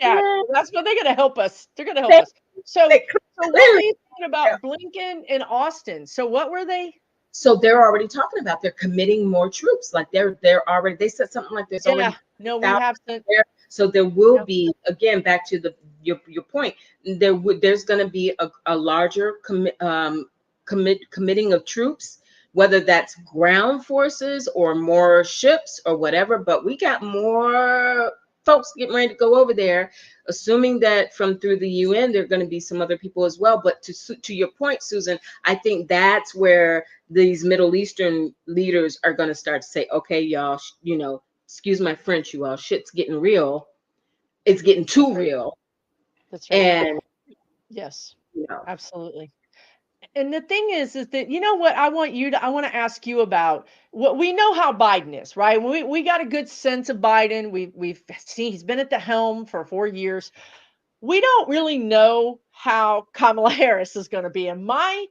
Speaker 1: chat. That's what they're going to help us. They're going to help
Speaker 2: they,
Speaker 1: us. So,
Speaker 2: they
Speaker 1: so what were
Speaker 2: clearly.
Speaker 1: you saying about Blinken and Austin? So what were they?
Speaker 2: So they're already talking about they're committing more troops. Like they're already, they said something like there's
Speaker 1: Yeah,
Speaker 2: already
Speaker 1: no, we
Speaker 2: 1,000
Speaker 1: have to.
Speaker 2: there. So there will
Speaker 1: Yeah,
Speaker 2: be, again, back to your point, there's going to be a larger committing of troops, whether that's ground forces or more ships or whatever. But we got more folks getting ready to go over there, assuming that from through the UN there are going to be some other people as well. But to your point, Susan, I think that's where these Middle Eastern leaders are going to start to say, okay, y'all, excuse my French, you all, shit's getting real. It's getting
Speaker 1: that's
Speaker 2: too
Speaker 1: right.
Speaker 2: real.
Speaker 1: That's right.
Speaker 2: And,
Speaker 1: Yes,
Speaker 2: you know,
Speaker 1: absolutely. And the thing is that you know what I want to ask you about what we know how Biden is, right? We got a good sense of Biden. We've seen he's been at the helm for 4 years. We don't really know how Kamala Harris is going to be. And my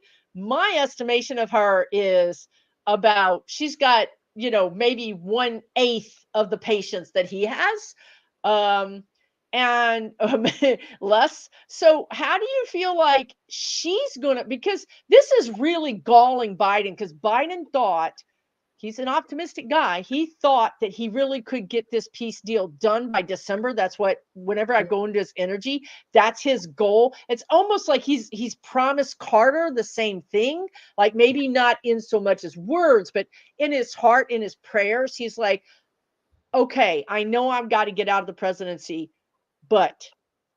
Speaker 1: estimation of her is about she's got, maybe 1/8 of the patients that he has. Um and less. So how do you feel like she's going to, because this is really galling Biden, because Biden thought, he's an optimistic guy. He thought that he really could get this peace deal done by December. That's what, whenever I go into his energy, that's his goal. It's almost like he's promised Carter the same thing, like maybe not in so much as words, but in his heart, in his prayers, he's like, okay, I know I've got to get out of the presidency, but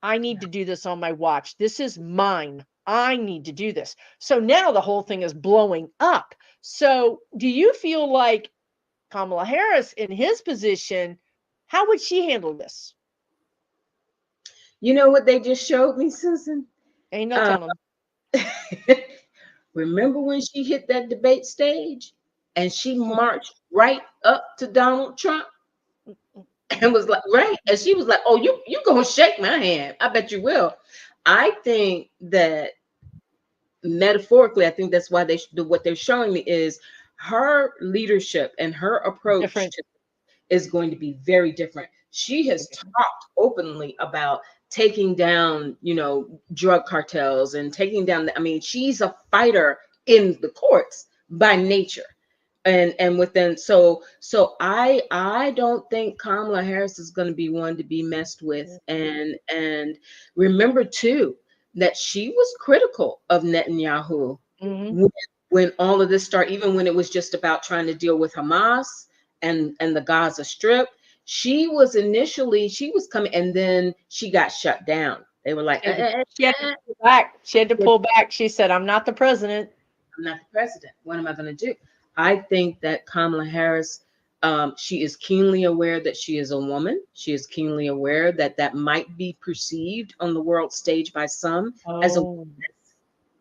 Speaker 1: I need to do this on my watch. This is mine. I need to do this. So now the whole thing is blowing up. So do you feel like Kamala Harris in his position, how would she handle this?
Speaker 2: you know what they just showed me, Susan?
Speaker 1: Ain't no
Speaker 2: Uh,
Speaker 1: telling.
Speaker 2: remember when she hit that debate stage and she marched right up to Donald Trump and was like, right? And she was like, oh, you gonna shake my hand. I bet you will. I think that metaphorically, I think that's why they do what they're showing me is her leadership and her approach
Speaker 1: Different.
Speaker 2: to is going to be very different. She has talked openly about taking down, drug cartels and taking down. I mean, she's a fighter in the courts by nature, and within. So I don't think Kamala Harris is going to be one to be messed with. And remember too that she was critical of Netanyahu
Speaker 1: Mm-hmm.
Speaker 2: when, when all of this started, even when it was just about trying to deal with Hamas and the Gaza Strip. She was coming, and then she got shut down. They were like,
Speaker 1: She had to pull back. She had to pull back. She said, I'm not the president.
Speaker 2: I'm not the president. What am I going to do? I think that Kamala Harris, she is keenly aware that she is a woman. She is keenly aware that that might be perceived on the world stage by some as a
Speaker 1: Oh,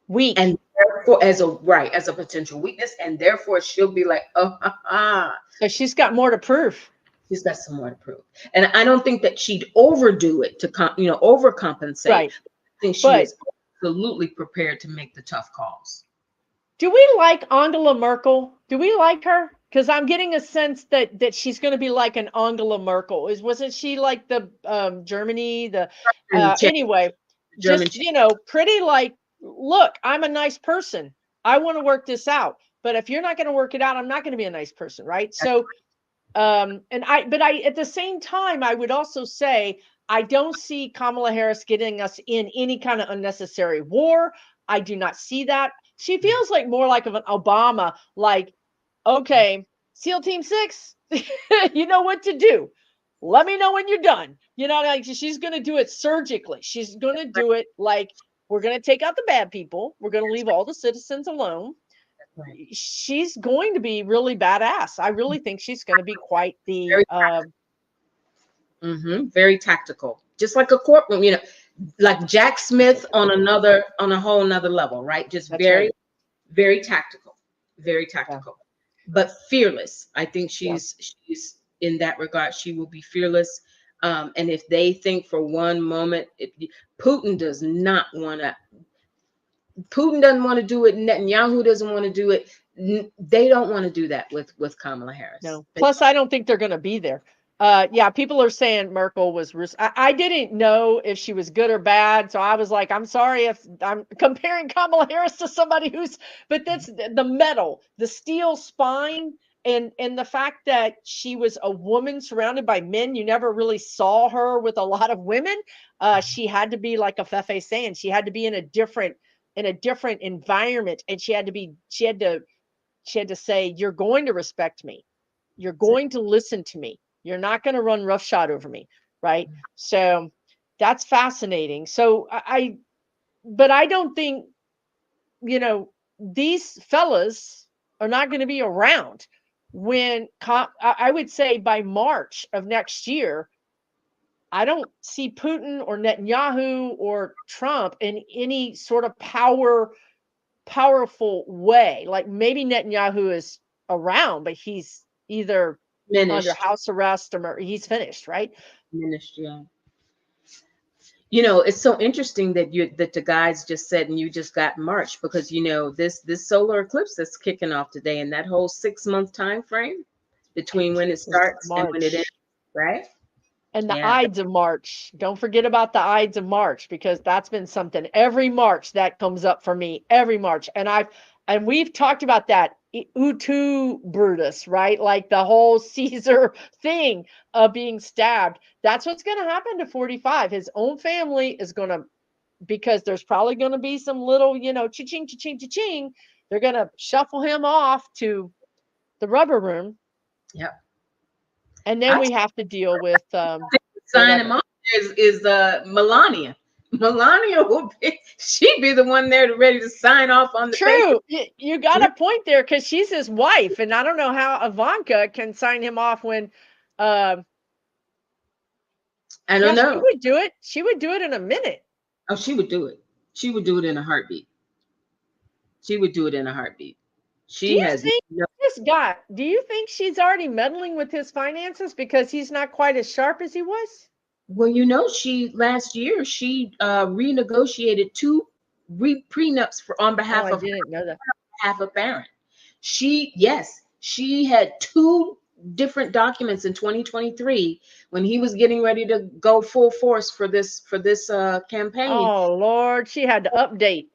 Speaker 1: weak.
Speaker 2: and therefore as a potential weakness, and therefore she'll be like, oh, ha, ha.
Speaker 1: So she's got more to prove.
Speaker 2: She's got some more to prove. And I don't think that she'd overdo it to overcompensate.
Speaker 1: Right.
Speaker 2: I think she
Speaker 1: But
Speaker 2: is absolutely prepared to make the tough calls.
Speaker 1: do we like Angela Merkel? Do we like her? Because I'm getting a sense that she's going to be like an Angela Merkel. Wasn't she like the Germany, the
Speaker 2: And
Speaker 1: anyway,
Speaker 2: German
Speaker 1: just pretty like, look, I'm a nice person. I want to work this out. But if you're not going to work it out, I'm not going to be a nice person, right? So but I at the same time, I would also say I don't see Kamala Harris getting us in any kind of unnecessary war. I do not see that. She feels like more like of an Obama, like, okay, SEAL Team 6, you know what to do. Let me know when you're done. Like she's going to do it surgically. She's going to do it like, we're going to take out the bad people. We're going to leave all the citizens alone.
Speaker 2: right.
Speaker 1: She's going to be really badass. I really think she's going to be quite the
Speaker 2: Very Very tactical, just like a courtroom, like Jack Smith on a whole nother level, right? Just
Speaker 1: That's right.
Speaker 2: very, very tactical, very
Speaker 1: Yeah.
Speaker 2: tactical, but fearless. I think
Speaker 1: Yeah.
Speaker 2: she's in that regard. She will be fearless. And if they think for one moment, Putin does not want to, Putin doesn't want to do it. Netanyahu doesn't want to do it. They don't want to do that with Kamala Harris.
Speaker 1: No. Plus, I don't think they're going to be there. Yeah, people are saying Merkel was. I didn't know if she was good or bad, so I was like, I'm sorry if I'm comparing Kamala Harris to somebody who's. But that's the metal, the steel spine, and the fact that she was a woman surrounded by men. You never really saw her with a lot of women. She had to be like Afefe saying, she had to be in a different environment, and she had to say, you're going to respect me. You're going to listen to me. You're not going to run roughshod over me. Right. So that's fascinating. So but I don't think, these fellas are not going to be around I would say by March of next year. I don't see Putin or Netanyahu or Trump in any sort of powerful way. Like maybe Netanyahu is around, but he's either under
Speaker 2: Diminished,
Speaker 1: house arrest or he's finished, right?
Speaker 2: diminished. Yeah. It's so interesting that the guys just said, and you just got March, because this solar eclipse that's kicking off today, and that whole 6 month time frame between when it
Speaker 1: Is
Speaker 2: starts and when it ends,
Speaker 1: March.
Speaker 2: right?
Speaker 1: And the
Speaker 2: Yeah.
Speaker 1: Ides of March. Don't forget about the Ides of March, because that's been something. Every March that comes up for me, every March. And we've talked about that Utu Brutus, right? Like the whole Caesar thing of being stabbed. That's what's going to happen to 45. His own family is going to, because there's probably going to be some little, cha-ching, cha-ching, cha-ching. They're going to shuffle him off to the rubber room.
Speaker 2: Yep.
Speaker 1: And then
Speaker 2: I
Speaker 1: we have to deal with
Speaker 2: think sign him
Speaker 1: whatever.
Speaker 2: off is Melania. Melania will be, she'd be the one there ready to sign off on the paper.
Speaker 1: True. You got a point there, because she's his wife, and I don't know how Ivanka can sign him off when. Uh,
Speaker 2: I don't
Speaker 1: yeah, she
Speaker 2: know.
Speaker 1: would do it. She would do it in a minute.
Speaker 2: Oh, she would do it. She would do it in a heartbeat. She would do it in a heartbeat.
Speaker 1: Do
Speaker 2: She
Speaker 1: you
Speaker 2: has
Speaker 1: think
Speaker 2: no.
Speaker 1: this guy? Do you think she's already meddling with his finances because he's not quite as sharp as he was?
Speaker 2: Well, she last year she renegotiated two prenups for on
Speaker 1: Oh,
Speaker 2: behalf
Speaker 1: I
Speaker 2: of
Speaker 1: didn't know that.
Speaker 2: Barron. She had two different documents in 2023 when he was getting ready to go full force for this campaign,
Speaker 1: Oh Lord, she had to update.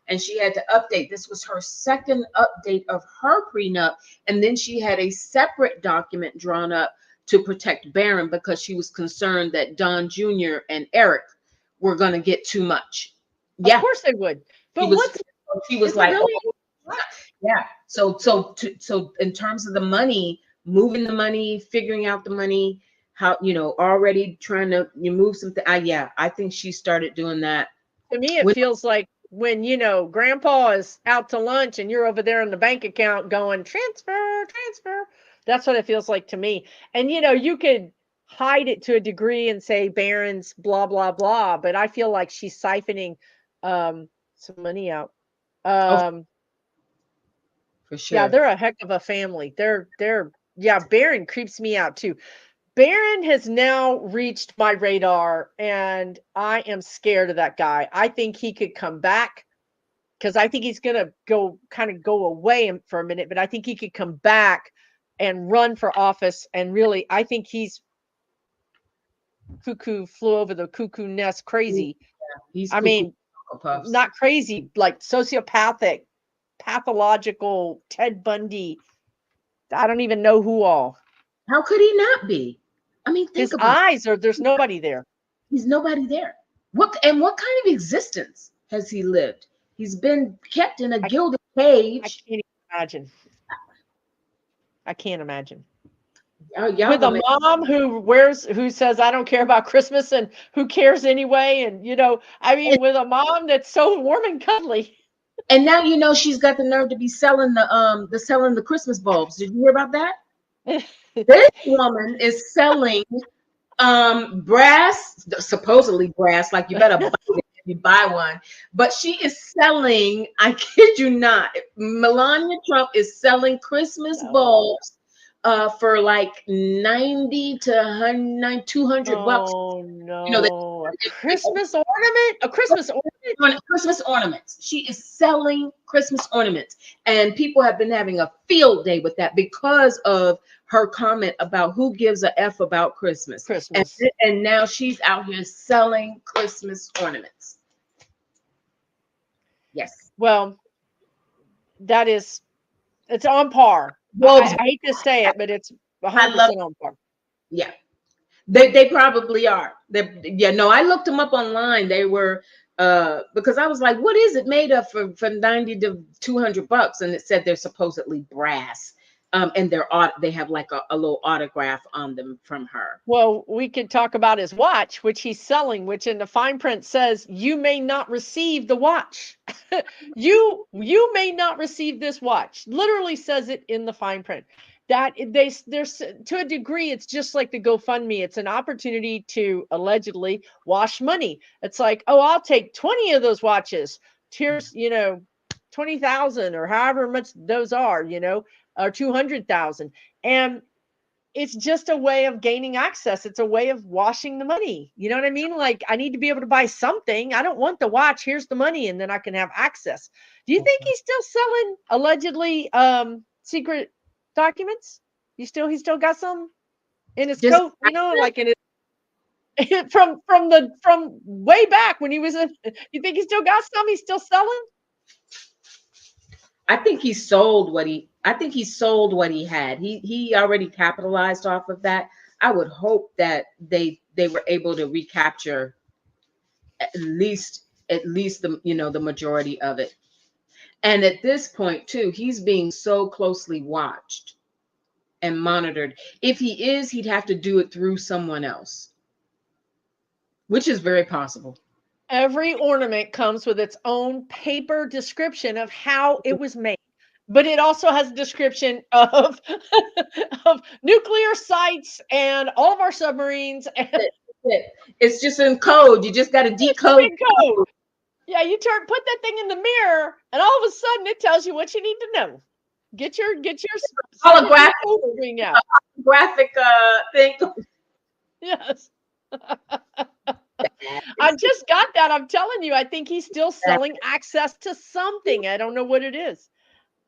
Speaker 2: and she had to update. This was her second update of her prenup, and then she had a separate document drawn up to protect Barron because she was concerned that Don Jr. and Eric were going to get too much.
Speaker 1: Of
Speaker 2: Yeah,
Speaker 1: course they would.
Speaker 2: she
Speaker 1: But
Speaker 2: was
Speaker 1: what's
Speaker 2: she was
Speaker 1: is it
Speaker 2: like,
Speaker 1: really?
Speaker 2: oh, yeah. So in terms of the money, moving the money, figuring out the money, how already trying to move something. Yeah, I think she started doing that.
Speaker 1: To me, it
Speaker 2: With,
Speaker 1: feels like when, grandpa is out to lunch and you're over there in the bank account going, transfer, transfer. That's what it feels like to me. And, you could hide it to a degree and say Barron's blah, blah, blah. But I feel like she's siphoning some money out.
Speaker 2: oh,
Speaker 1: Um,
Speaker 2: for
Speaker 1: yeah,
Speaker 2: sure.
Speaker 1: they're a heck of a family. Yeah, Barron creeps me out too. Barron has now reached my radar, and I am scared of that guy. I think he could come back, because I think he's going to go away for a minute, but I think he could come back and run for office. And really, I think he's cuckoo flew over the cuckoo nest crazy.
Speaker 2: He's
Speaker 1: I
Speaker 2: cuckoo
Speaker 1: mean,
Speaker 2: puffs.
Speaker 1: not crazy, like sociopathic, pathological, Ted Bundy. I don't even know who all.
Speaker 2: How could he not be? I mean, think
Speaker 1: His
Speaker 2: about it.
Speaker 1: eyes are, there's nobody there.
Speaker 2: He's nobody there. What kind of existence has he lived? He's been kept in a
Speaker 1: I,
Speaker 2: gilded
Speaker 1: I
Speaker 2: cage.
Speaker 1: can't even imagine. I can't imagine.
Speaker 2: Y'all
Speaker 1: With a
Speaker 2: gonna make.
Speaker 1: mom who says I don't care about Christmas, and who cares anyway, and I
Speaker 2: And,
Speaker 1: mean, with a mom that's so warm and cuddly.
Speaker 2: and now she's got the nerve to be selling the Christmas bulbs. Did you hear about that? This woman is selling Brass, supposedly brass, like you better buy it if you buy one. But she is selling, I kid you not, Melania Trump is selling Christmas
Speaker 1: No.
Speaker 2: bulbs for like 90 to 100, $200.
Speaker 1: Oh
Speaker 2: You know,
Speaker 1: no. A Christmas ornament? A Christmas ornament?
Speaker 2: Christmas ornaments. She is selling Christmas ornaments. And people have been having a field day with that because of her comment about who gives a F about Christmas.
Speaker 1: Christmas.
Speaker 2: And now she's out here selling Christmas ornaments. Yes.
Speaker 1: Well, it's on par.
Speaker 2: Bulbs.
Speaker 1: I hate to say it, but it's
Speaker 2: I love
Speaker 1: 100% on par.
Speaker 2: yeah. They probably are. Yeah, no, I looked them up online. They were because I was like, what is it made of for 90 to $200? And it said they're supposedly brass. And they have like a little autograph on them from her.
Speaker 1: Well, we could talk about his watch, which he's selling, which in the fine print says you may not receive the watch. you may not receive this watch. Literally says it in the fine print. That there's to a degree, it's just like the GoFundMe. It's an opportunity to allegedly wash money. It's like, oh, I'll take 20 of those watches. Here's 20,000 or however much those are, or 200,000, and it's just a way of gaining access. It's a way of washing the money. You know what I mean? Like, I need to be able to buy something. I don't want the watch. Here's the money, and then I can have access. Do you think he's still selling allegedly secret documents? He still got some in his
Speaker 2: Just
Speaker 1: coat, like in his from way back when he was you think he still got some? He's still selling?
Speaker 2: I think he sold what he had. He already capitalized off of that. I would hope that they were able to recapture at least the majority of it. And at this point too, he's being so closely watched and monitored. If he is, he'd have to do it through someone else, which is very possible.
Speaker 1: Every ornament comes with its own paper description of how it was made, but it also has a description of of nuclear sites and all of our submarines. And
Speaker 2: It's just in code. You just got to
Speaker 1: it's just
Speaker 2: decode.
Speaker 1: in code. Yeah, put that thing in the mirror, and all of a sudden it tells you what you need to know. Get your
Speaker 2: Holographic
Speaker 1: ring out.
Speaker 2: graphic thing.
Speaker 1: Yes. I just got that. I'm telling you, I think he's still selling access to something. I don't know what it is.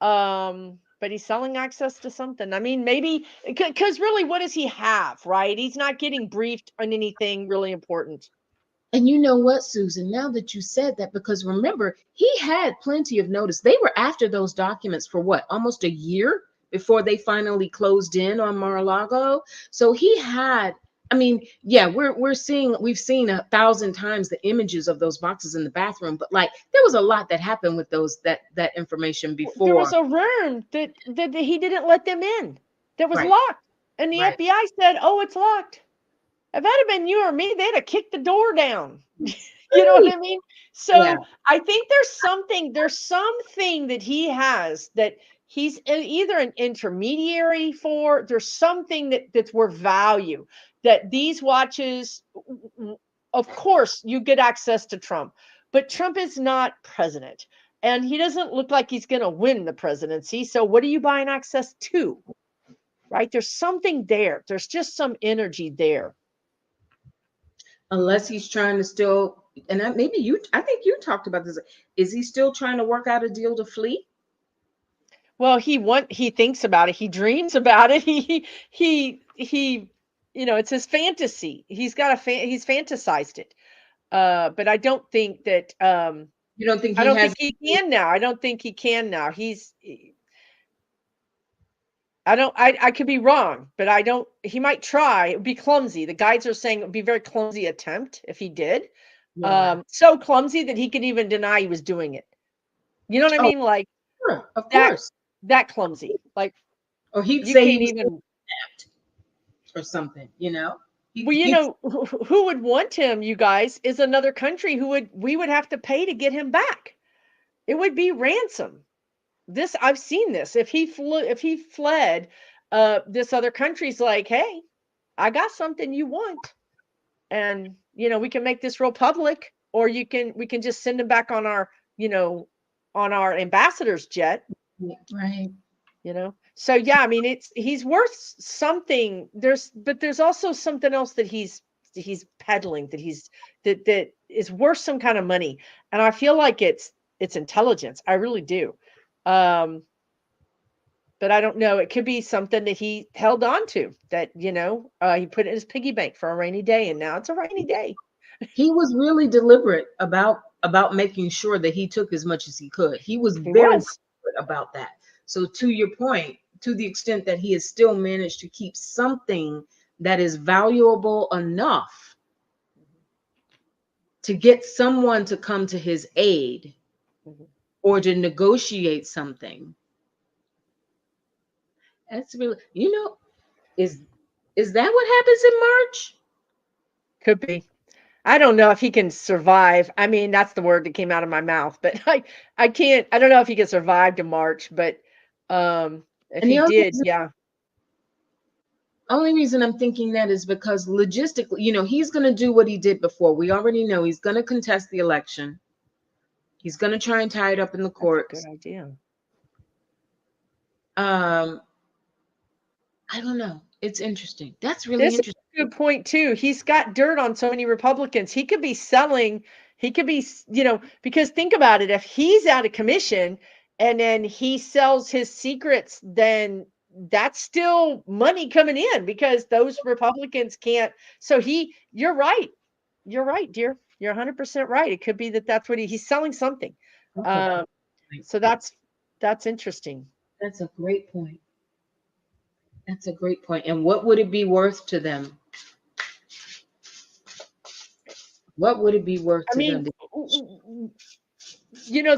Speaker 1: But he's selling access to something. I mean, maybe because really, what does he have, right? He's not getting briefed on anything really important.
Speaker 2: And you know what, Susan, now that you said that, because remember, he had plenty of notice. They were after those documents for what, almost a year before they finally closed in on Mar-a-Lago. So he had, I mean, yeah, we've seen 1,000 times the images of those boxes in the bathroom, but like there was a lot that happened with that information before.
Speaker 1: There was a room that he didn't let them in. That was
Speaker 2: Right.
Speaker 1: locked. And the
Speaker 2: Right.
Speaker 1: FBI said, oh, it's locked. If that had been you or me, they'd have kicked the door down. You know what I mean? So
Speaker 2: Yeah.
Speaker 1: I think there's something that he has that he's either an intermediary for. There's something that's worth value, that these watches, of course, you get access to Trump, but Trump is not president. And he doesn't look like he's going to win the presidency. So what are you buying access to? Right? There's something there. There's just some energy there.
Speaker 2: Unless he's trying to still, and I think you talked about this. Is he still trying to work out a deal to flee?
Speaker 1: Well, he thinks about it. He dreams about it. It's his fantasy. He's fantasized it. But I don't think that
Speaker 2: You don't think
Speaker 1: I
Speaker 2: he
Speaker 1: don't
Speaker 2: has?
Speaker 1: think he can now. I don't think he can now. I could be wrong, but he might try. It would be clumsy. The guides are saying it would be a very clumsy attempt if he did.
Speaker 2: Yeah.
Speaker 1: So clumsy that he could even deny he was doing it. You know what I mean? Like
Speaker 2: Sure, of
Speaker 1: that,
Speaker 2: course.
Speaker 1: that clumsy. Like,
Speaker 2: Or he'd
Speaker 1: you
Speaker 2: say
Speaker 1: can't
Speaker 2: he was
Speaker 1: even,
Speaker 2: or something, you know?
Speaker 1: well, who would want him, you guys, is another country we would have to pay to get him back. It would be ransom. I've seen this. If he fled, this other country's like, hey, I got something you want. and we can make this real public, or we can just send him back on our, on our ambassador's jet.
Speaker 2: Right.
Speaker 1: So yeah, I mean, he's worth something. But there's also something else that he's peddling, that is worth some kind of money, and I feel like it's intelligence. I really do. But I don't know. It could be something that he held on to, that he put in his piggy bank for a rainy day, and now it's a rainy day.
Speaker 2: He was really deliberate about making sure that he took as much as he could. He was
Speaker 1: He
Speaker 2: very
Speaker 1: was.
Speaker 2: deliberate about that. So to your point, to the extent that he has still managed to keep something that is valuable enough to get someone to come to his aid
Speaker 1: Mhm.
Speaker 2: or to negotiate something. That's really, is that what happens in March?
Speaker 1: Could be. I don't know if he can survive. I mean, that's the word that came out of my mouth, but I can't. I don't know if he can survive to March, but if
Speaker 2: And
Speaker 1: he
Speaker 2: the
Speaker 1: did, yeah.
Speaker 2: only reason I'm thinking that is because logistically, he's going to do what he did before. We already know he's going to contest the election. He's going to try and tie it up in the
Speaker 1: That's a
Speaker 2: courts.
Speaker 1: good idea.
Speaker 2: I don't know. It's interesting. That's really
Speaker 1: This is
Speaker 2: interesting.
Speaker 1: a good point too. He's got dirt on so many Republicans. He could be selling. He could be, because think about it. If he's out of commission and then he sells his secrets, then that's still money coming in, because those Republicans can't. So you're right. You're right, dear. You're 100% right. It could be that that's what he's selling something.
Speaker 2: Okay.
Speaker 1: Um, so that's interesting.
Speaker 2: That's a great point. That's a great point. And what would it be worth to them? What would it be worth
Speaker 1: I
Speaker 2: to
Speaker 1: mean,
Speaker 2: them?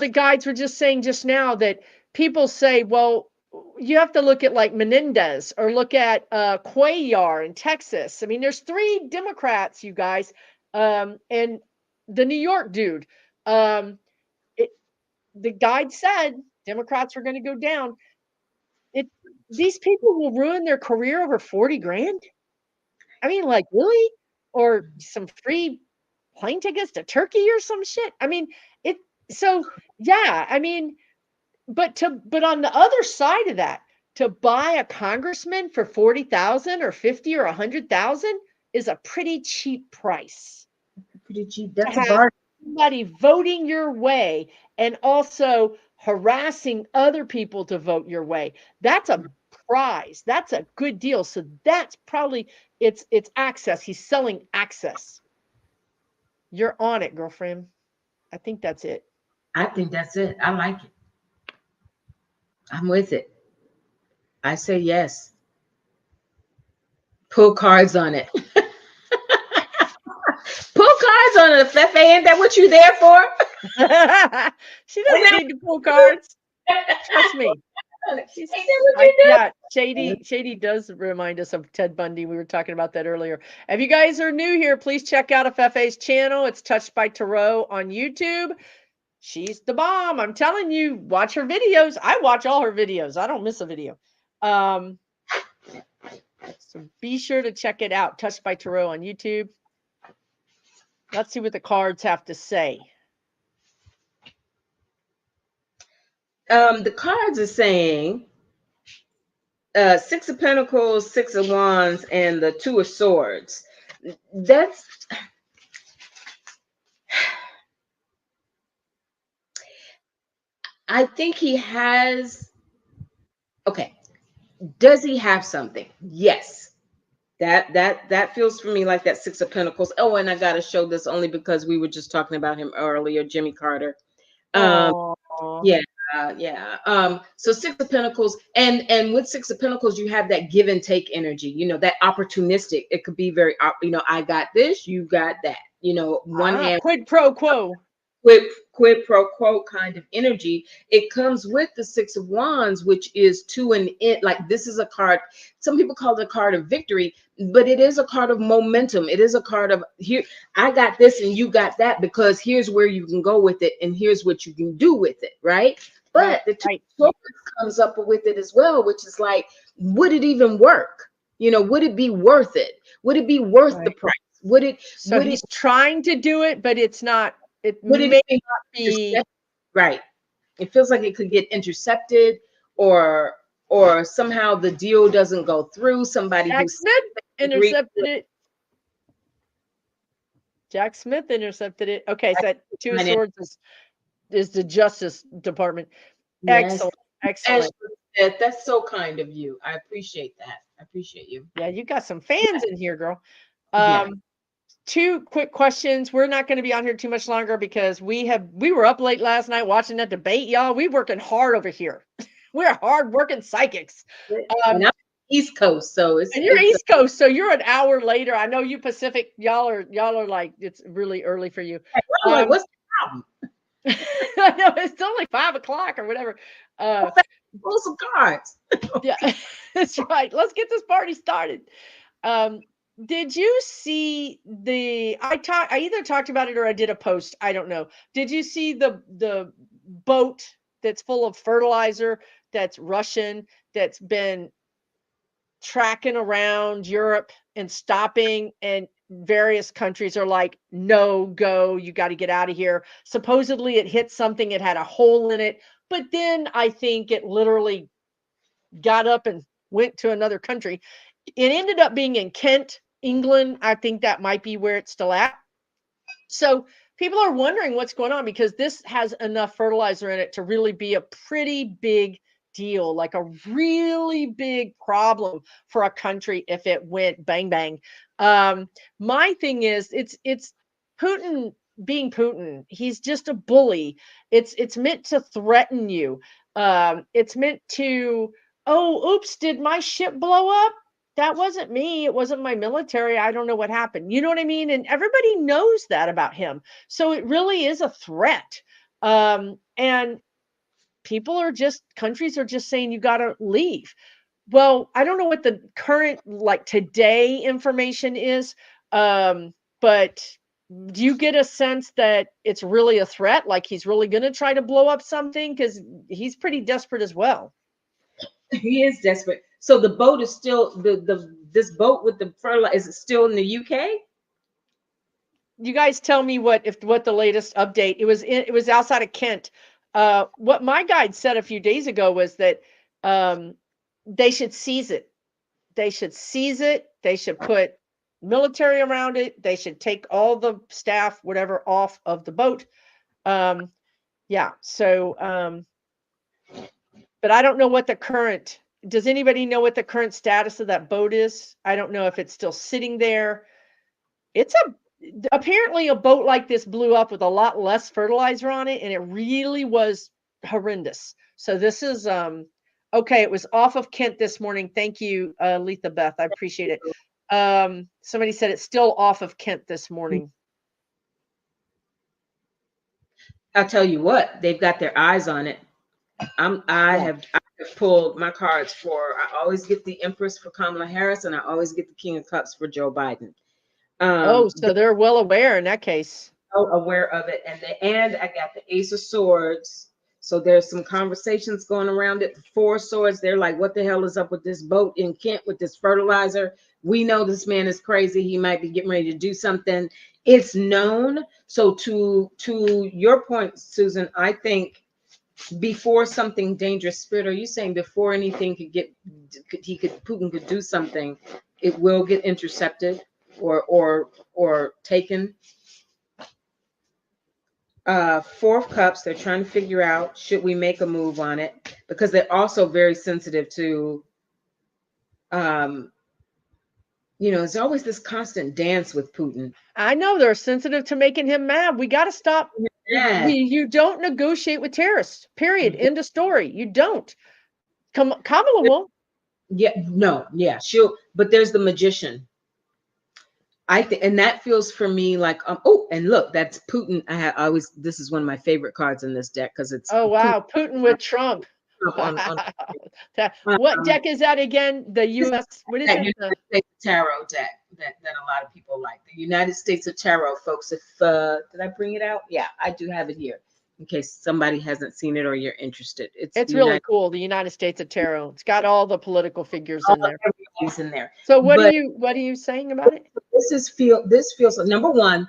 Speaker 1: the guides were just saying just now that people say, well, you have to look at like Menendez, or look at Cuellar in Texas. I mean, there's 3 Democrats, you guys, and the New York dude. Um, the guide said Democrats are going to go down. It These people will ruin their career over 40 grand. I mean, like, really? Or some free plane tickets to Turkey or some shit. I mean, it so yeah, I mean, but on the other side of that, to buy a congressman for 40,000 or 50 or 100,000 is a pretty cheap price.
Speaker 2: Pretty cheap.
Speaker 1: To
Speaker 2: That's a
Speaker 1: have
Speaker 2: bargain.
Speaker 1: somebody voting your way and also harassing other people to vote your way. That's a prize. That's a good deal. So that's probably it's access. He's selling access. You're on it, girlfriend. I think that's it.
Speaker 2: I think that's it. I like it. I'm with it. I say yes. Pull cards on it. Pull cards on it, Afefe. Ain't that what you there for?
Speaker 1: She doesn't need to pull cards. Trust me.
Speaker 2: Ain't that what you
Speaker 1: Yeah,
Speaker 2: do?
Speaker 1: Shady does remind us of Ted Bundy. We were talking about that earlier. If you guys are new here, please check out Afefe's channel. It's Touched by Tarot on YouTube. She's the bomb. I'm telling you, watch her videos. I watch all her videos. I don't miss a video. So be sure to check it out. Touched by Tarot on YouTube. Let's see what the cards have to say.
Speaker 2: The cards are saying 6 of Pentacles, 6 of Wands, and the 2 of Swords. That's I think he has. Okay. Does he have something? Yes. That feels for me like that 6 of Pentacles. Oh, and I gotta show this only because we were just talking about him earlier, Jimmy Carter.
Speaker 1: Oh,
Speaker 2: Yeah, yeah. So 6 of Pentacles, and with 6 of Pentacles, you have that give and take energy. That opportunistic. It could be very, I got this, you got that. One hand.
Speaker 1: quid pro quo.
Speaker 2: Quid pro quo kind of energy. It comes with the 6 of Wands, which is to an end. Like, this is a card, some people call it a card of victory, but it is a card of momentum. It is a card of, here, I got this and you got that, because here's where you can go with it and here's what you can do with it, right? But the 2 of Swords comes up with it as well, which is like, would it even work? Would it be worth it? Would it be worth the price?
Speaker 1: So
Speaker 2: would it
Speaker 1: he's trying to do it, but it's not. It
Speaker 2: would it
Speaker 1: may
Speaker 2: even
Speaker 1: not be.
Speaker 2: intercept? Right. It feels like it could get intercepted, or somehow the deal doesn't go through. Somebody
Speaker 1: Jack
Speaker 2: who's
Speaker 1: Smith
Speaker 2: agreed.
Speaker 1: intercepted it. Jack Smith intercepted it. Okay, so that Two of Swords is the Justice Department.
Speaker 2: Yes.
Speaker 1: Excellent,
Speaker 2: And
Speaker 1: excellent.
Speaker 2: that's so kind of you. I appreciate that. I appreciate you.
Speaker 1: Yeah, you got some fans in here, girl.
Speaker 2: Yeah.
Speaker 1: Two quick questions. We're not going to be on here too much longer because we were up late last night watching that debate, y'all. We working hard over here. We're hard working psychics.
Speaker 2: And I'm East Coast, so
Speaker 1: And you're East Coast, so you're an hour later. I know you Pacific. Y'all are like, it's really early for you.
Speaker 2: I'm like, what's the problem?
Speaker 1: I know it's only 5 o'clock or whatever.
Speaker 2: Pull some cards.
Speaker 1: Yeah, that's right. Let's get this party started. Did you see I either talked about it or I did a post. I don't know. Did you see the boat that's full of fertilizer that's Russian that's been tracking around Europe and stopping, and various countries are like, no go, you got to get out of here. Supposedly it hit something, it had a hole in it, but then I think it literally got up and went to another country. It ended up being in Kent, England. I think that might be where it's still at. So people are wondering what's going on because this has enough fertilizer in it to really be a pretty big deal, like a really big problem for a country if it went bang bang. My thing is, it's Putin being Putin. He's just a bully. It's meant to threaten you. It's meant to, oh, oops, did my ship blow up? That wasn't me. It wasn't my military. I don't know what happened. You know what I mean? And everybody knows that about him. So it really is a threat. And countries are just saying you got to leave. Well, I don't know what the current, like today, information is. But do you get a sense that it's really a threat? Like he's really going to try to blow up something? Because he's pretty desperate as well.
Speaker 2: He is desperate. So the boat is still this boat with the fertilizer, is it still in the UK?
Speaker 1: You guys tell me what the latest update. It was outside of Kent. What my guide said a few days ago was that they should seize it. They should seize it. They should put military around it. They should take all the staff, whatever, off of the boat. Yeah. So, but I don't know what the current. Does anybody know what the current status of that boat is? I don't know if it's still sitting there. Apparently a boat like this blew up with a lot less fertilizer on it, and it really was horrendous. So this is okay. It was off of Kent this morning. Thank you, Letha Beth. I appreciate it. Somebody said it's still off of Kent this morning.
Speaker 2: I'll tell you what, they've got their eyes on it. I have pulled my cards for. I always get the Empress for Kamala Harris, and I always get the King of Cups for Joe Biden.
Speaker 1: So they're well aware in that case.
Speaker 2: Aware of it, and I got the Ace of Swords. So there's some conversations going around it. The Four of Swords, they're like, what the hell is up with this boat in Kent with this fertilizer? We know this man is crazy. He might be getting ready to do something. It's known. So to your point, Susan, I think before something dangerous, Spirit, are you saying before anything Putin could do something, it will get intercepted or taken? Four of Cups, they're trying to figure out, should we make a move on it? Because they're also very sensitive to, there's always this constant dance with Putin.
Speaker 1: I know they're sensitive to making him mad. We got to stop.
Speaker 2: Yeah.
Speaker 1: You don't negotiate with terrorists, period. End of story. You don't. Kamala won't.
Speaker 2: Yeah, no, yeah, but there's the magician. I think, and that feels for me like, and look, that's Putin. This is one of my favorite cards in this deck because it's.
Speaker 1: Oh wow, Putin with Trump. What deck is that again? The U.S. What is it?
Speaker 2: United States Tarot deck that a lot of people like. The United States of Tarot, folks. If did I bring it out? Yeah, I do have it here in case somebody hasn't seen it or you're interested.
Speaker 1: It's really cool. The United States of Tarot. It's got all the political figures in there.
Speaker 2: ways in there.
Speaker 1: So
Speaker 2: But
Speaker 1: what are you saying about it?
Speaker 2: this feels number one,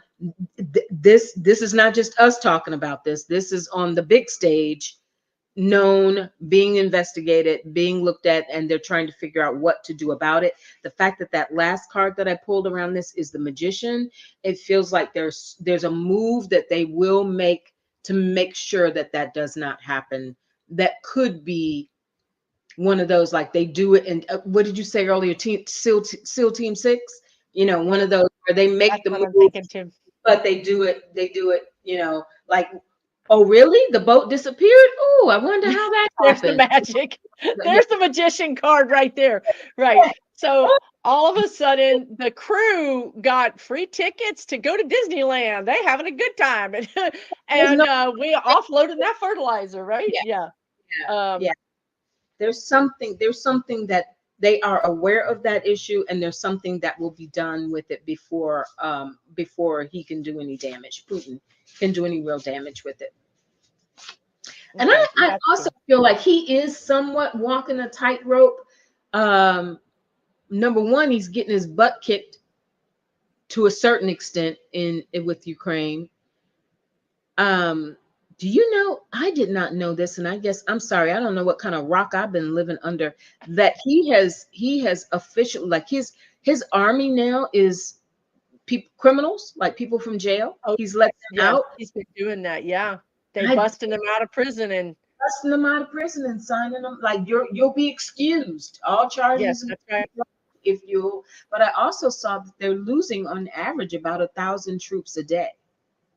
Speaker 2: this is not just us talking about this. This is on the big stage, known, being investigated, being looked at, and they're trying to figure out what to do about it. The fact that that last card that I pulled around this is the Magician, it feels like there's a move that they will make to make sure that that does not happen. That could be one of those, like they do it. And what did you say earlier? SEAL Team Six. You know, one of those where they make
Speaker 1: That's
Speaker 2: the
Speaker 1: what I'm
Speaker 2: move,
Speaker 1: thinking too.
Speaker 2: but they do it. They do it. You know, like, oh really? The boat disappeared. Oh, I wonder how that
Speaker 1: There's the
Speaker 2: happened.
Speaker 1: magic.
Speaker 2: Yeah.
Speaker 1: There's the magician card right there. Right. So all of a sudden, the crew got free tickets to go to Disneyland. They having a good time, and
Speaker 2: There's no,
Speaker 1: we offloaded that fertilizer. Right?
Speaker 2: yeah,
Speaker 1: Yeah.
Speaker 2: yeah,
Speaker 1: Um,
Speaker 2: yeah. There's something that they are aware of that issue, and there's something that will be done with it before he can do any damage. Putin can do any real damage with it. And
Speaker 1: okay.
Speaker 2: I
Speaker 1: That's
Speaker 2: also
Speaker 1: good.
Speaker 2: feel like he is somewhat walking a tightrope. Um, Number one, he's getting his butt kicked to a certain extent in with Ukraine. Um, do you know? I did not know this, and I guess I'm sorry. I don't know what kind of rock I've been living under. That he has officially, like, his army now is people, criminals, like people from jail.
Speaker 1: Oh,
Speaker 2: He's let them
Speaker 1: yes,
Speaker 2: out.
Speaker 1: he's been doing that. Yeah, they
Speaker 2: I
Speaker 1: busting him out of prison, and
Speaker 2: busting them out of prison and signing them like you'll be excused. All
Speaker 1: yes,
Speaker 2: charges
Speaker 1: that's right.
Speaker 2: if you. But I also saw that they're losing on average about 1,000 troops a day.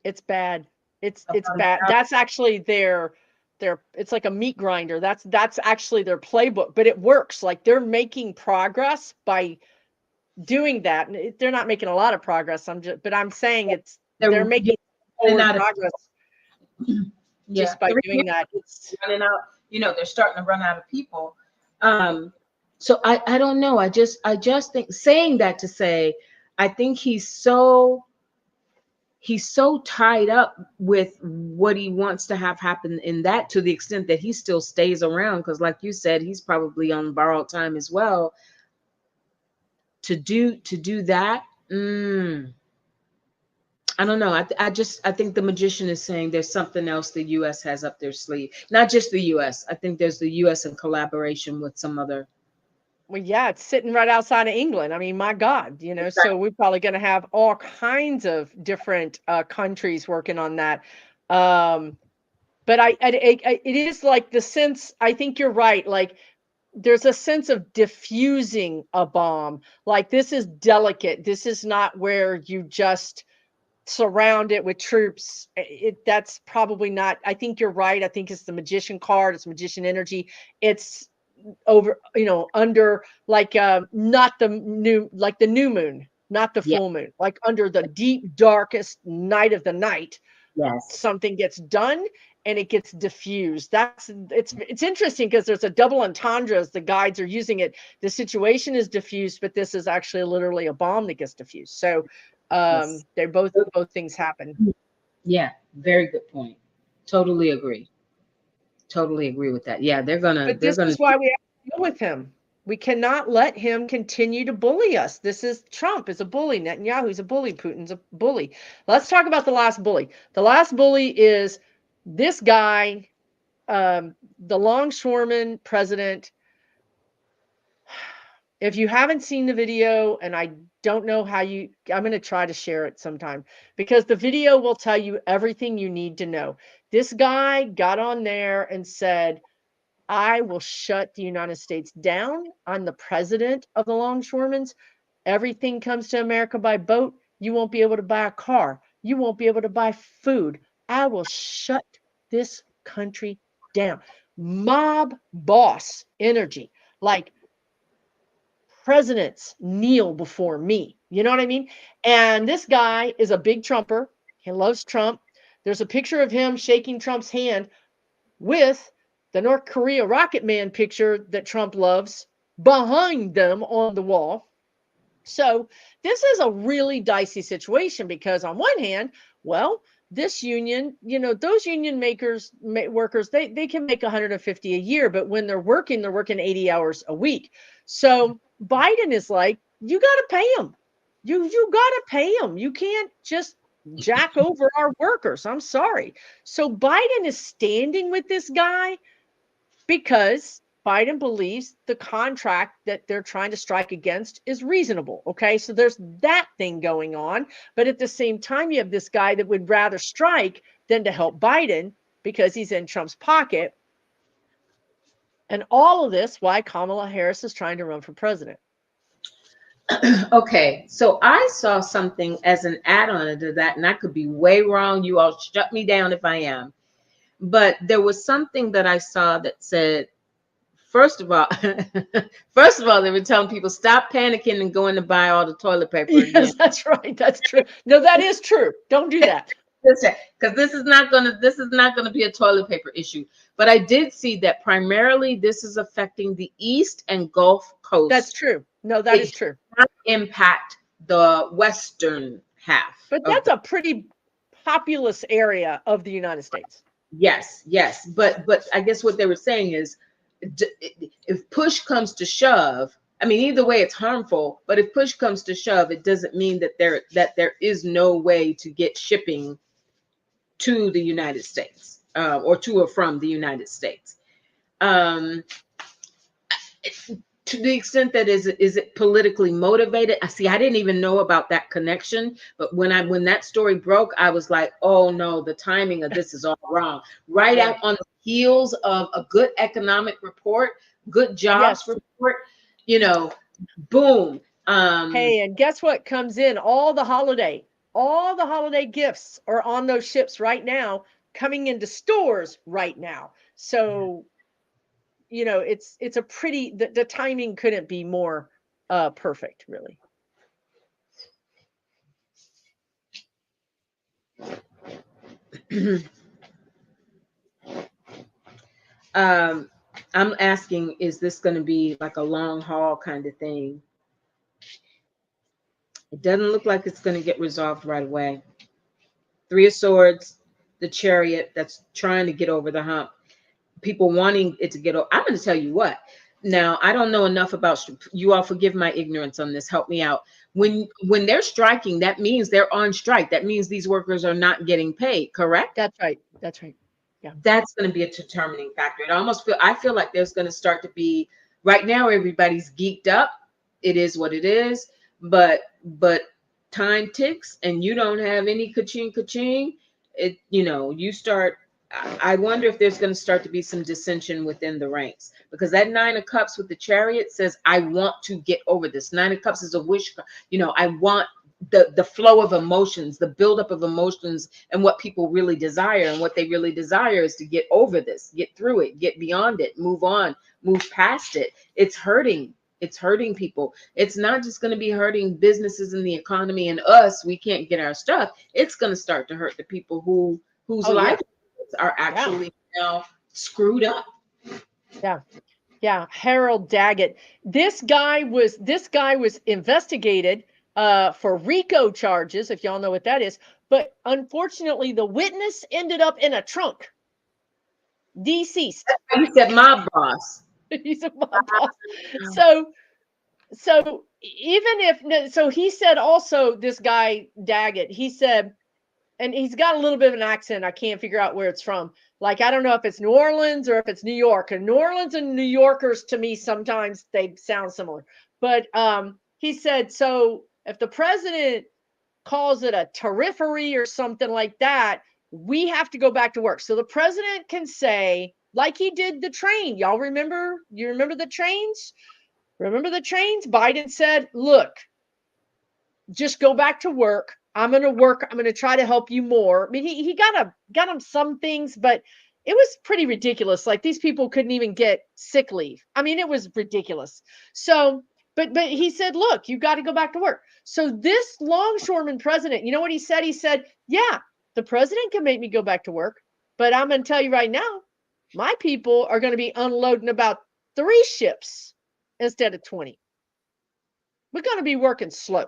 Speaker 1: It's bad. It's
Speaker 2: About
Speaker 1: bad. That's actually their it's like a meat grinder. That's actually their playbook, but it works. Like they're making progress by doing that. And they're not making a lot of progress. But I'm saying they're
Speaker 2: they're
Speaker 1: making
Speaker 2: running
Speaker 1: forward
Speaker 2: out of
Speaker 1: progress
Speaker 2: yeah,
Speaker 1: just by
Speaker 2: they're
Speaker 1: doing that. It's
Speaker 2: running out. You know, they're starting to run out of people. Um, so I don't know. I just think, saying that to say, I think he's so tied up with what he wants to have happen in that, to the extent that he still stays around, because like you said, he's probably on borrowed time as well to do that. I don't know. I think the Magician is saying there's something else the US has up their sleeve. Not just the US. I think there's the US in collaboration with some other.
Speaker 1: well, yeah, it's sitting right outside of England. I mean, my God, so we're probably going to have all kinds of different countries working on that. Um, but it is like the sense. I think you're right. Like there's a sense of diffusing a bomb. Like this is delicate. This is not where you just surround it with troops. That's probably not. I think you're right. I think it's the magician card. It's magician energy. It's over, under like not the new moon, not the
Speaker 2: Yeah.
Speaker 1: full moon, like under the deep darkest night of the night,
Speaker 2: Yes.
Speaker 1: something gets done and it gets diffused. It's interesting because there's a double entendre as the guides are using it. The situation is diffused, but this is actually literally a bomb that gets diffused. So
Speaker 2: Yes.
Speaker 1: they both things happen.
Speaker 2: Yeah. Very good point. Totally agree. Totally agree with that. Yeah, they're gonna
Speaker 1: But
Speaker 2: they're
Speaker 1: this
Speaker 2: gonna
Speaker 1: is why we have to deal with him. We cannot let him continue to bully us. This is Trump is a bully. Netanyahu's a bully. Putin's a bully. Let's talk about the last bully. The last bully is this guy, the longshoreman president. If you haven't seen the video, and I don't know how I'm going to try to share it sometime because the video will tell you everything you need to know. This guy got on there and said, I will shut the United States down. I'm the president of the longshoremen. Everything comes to America by boat. You won't be able to buy a car. You won't be able to buy food. I will shut this country down. Mob boss energy. Like presidents kneel before me. You know what I mean? And this guy is a big Trumper. He loves Trump. There's a picture of him shaking Trump's hand with the North Korea Rocket Man picture that Trump loves behind them on the wall. So this is a really dicey situation because on one hand, well, this union, those union workers, they can make 150 a year, but when they're working 80 hours a week. So Biden is like, you got to pay them. You got to pay them. You can't just jack over our workers. I'm sorry. So Biden is standing with this guy because Biden believes the contract that they're trying to strike against is reasonable. Okay. So there's that thing going on. But at the same time, you have this guy that would rather strike than to help Biden because he's in Trump's pocket. And all of this, why Kamala Harris is trying to run for president.
Speaker 2: Okay, so I saw something as an add-on to that, and I could be way wrong. You all shut me down if I am. But there was something that I saw that said, first of all, they were telling people stop panicking and going to buy all the toilet paper again.
Speaker 1: Yes, that's right. That's true. No, that is true. Don't do that.
Speaker 2: Because this is not gonna be a toilet paper issue. But I did see that primarily this is affecting the East and Gulf Coast.
Speaker 1: That's true. No, that is true.
Speaker 2: Not impact the Western half.
Speaker 1: But that's a pretty populous area of the United States.
Speaker 2: Yes. But I guess what they were saying is, if push comes to shove, I mean, either way it's harmful, but if push comes to shove, it doesn't mean that there is no way to get shipping to the United States, or to or from the United States. To the extent that is it politically motivated? I didn't even know about that connection, but when that story broke, I was like, oh no, the timing of this is all wrong. Right out on the heels of a good economic report, good jobs report, boom.
Speaker 1: Hey, and guess what comes in? All the holiday gifts are on those ships right now, coming into stores right now. So it's a pretty, the timing couldn't be more perfect, really.
Speaker 2: I'm asking, is this going to be like a long haul kind of thing? It doesn't look like it's going to get resolved right away. Three of Swords, the Chariot that's trying to get over the hump. People wanting it to get over. I'm going to tell you what. Now, I don't know enough about you all. Forgive my ignorance on this. Help me out. When they're striking, that means they're on strike. That means these workers are not getting paid. Correct?
Speaker 1: That's right. Yeah.
Speaker 2: That's going to be a determining factor. I feel like there's going to start to be, right now everybody's geeked up. It is what it is. But time ticks and you don't have any ka-ching. You start. I wonder if there's going to start to be some dissension within the ranks, because that Nine of Cups with the Chariot says, I want to get over this. Nine of Cups is a wish. I want the flow of emotions, the buildup of emotions, and what people really desire. And what they really desire is to get over this, get through it, get beyond it, move on, move past it. It's hurting. It's hurting people. It's not just going to be hurting businesses and the economy and us. We can't get our stuff. It's going to start to hurt the people whose lives are actually now screwed up.
Speaker 1: Yeah. Harold Daggett. This guy was investigated for RICO charges, if y'all know what that is. But unfortunately, the witness ended up in a trunk, deceased.
Speaker 2: He said mob boss.
Speaker 1: He's a mob boss. So he said also, this guy Daggett, he said, and he's got a little bit of an accent. I can't figure out where it's from. Like, I don't know if it's New Orleans or if it's New York. And New Orleans and New Yorkers, to me, sometimes they sound similar. But he said, so if the president calls it a tariffery or something like that, we have to go back to work. So the president can say, like he did the train. Y'all remember? You remember the trains? Remember the trains? Biden said, look, just go back to work. I'm going to work. I'm going to try to help you more. I mean, he got him some things, but it was pretty ridiculous. Like, these people couldn't even get sick leave. I mean, it was ridiculous. So, but he said, look, you got to go back to work. So this longshoreman president, you know what he said? He said, yeah, the president can make me go back to work, but I'm going to tell you right now, my people are going to be unloading about 3 ships instead of 20. We're going to be working slow.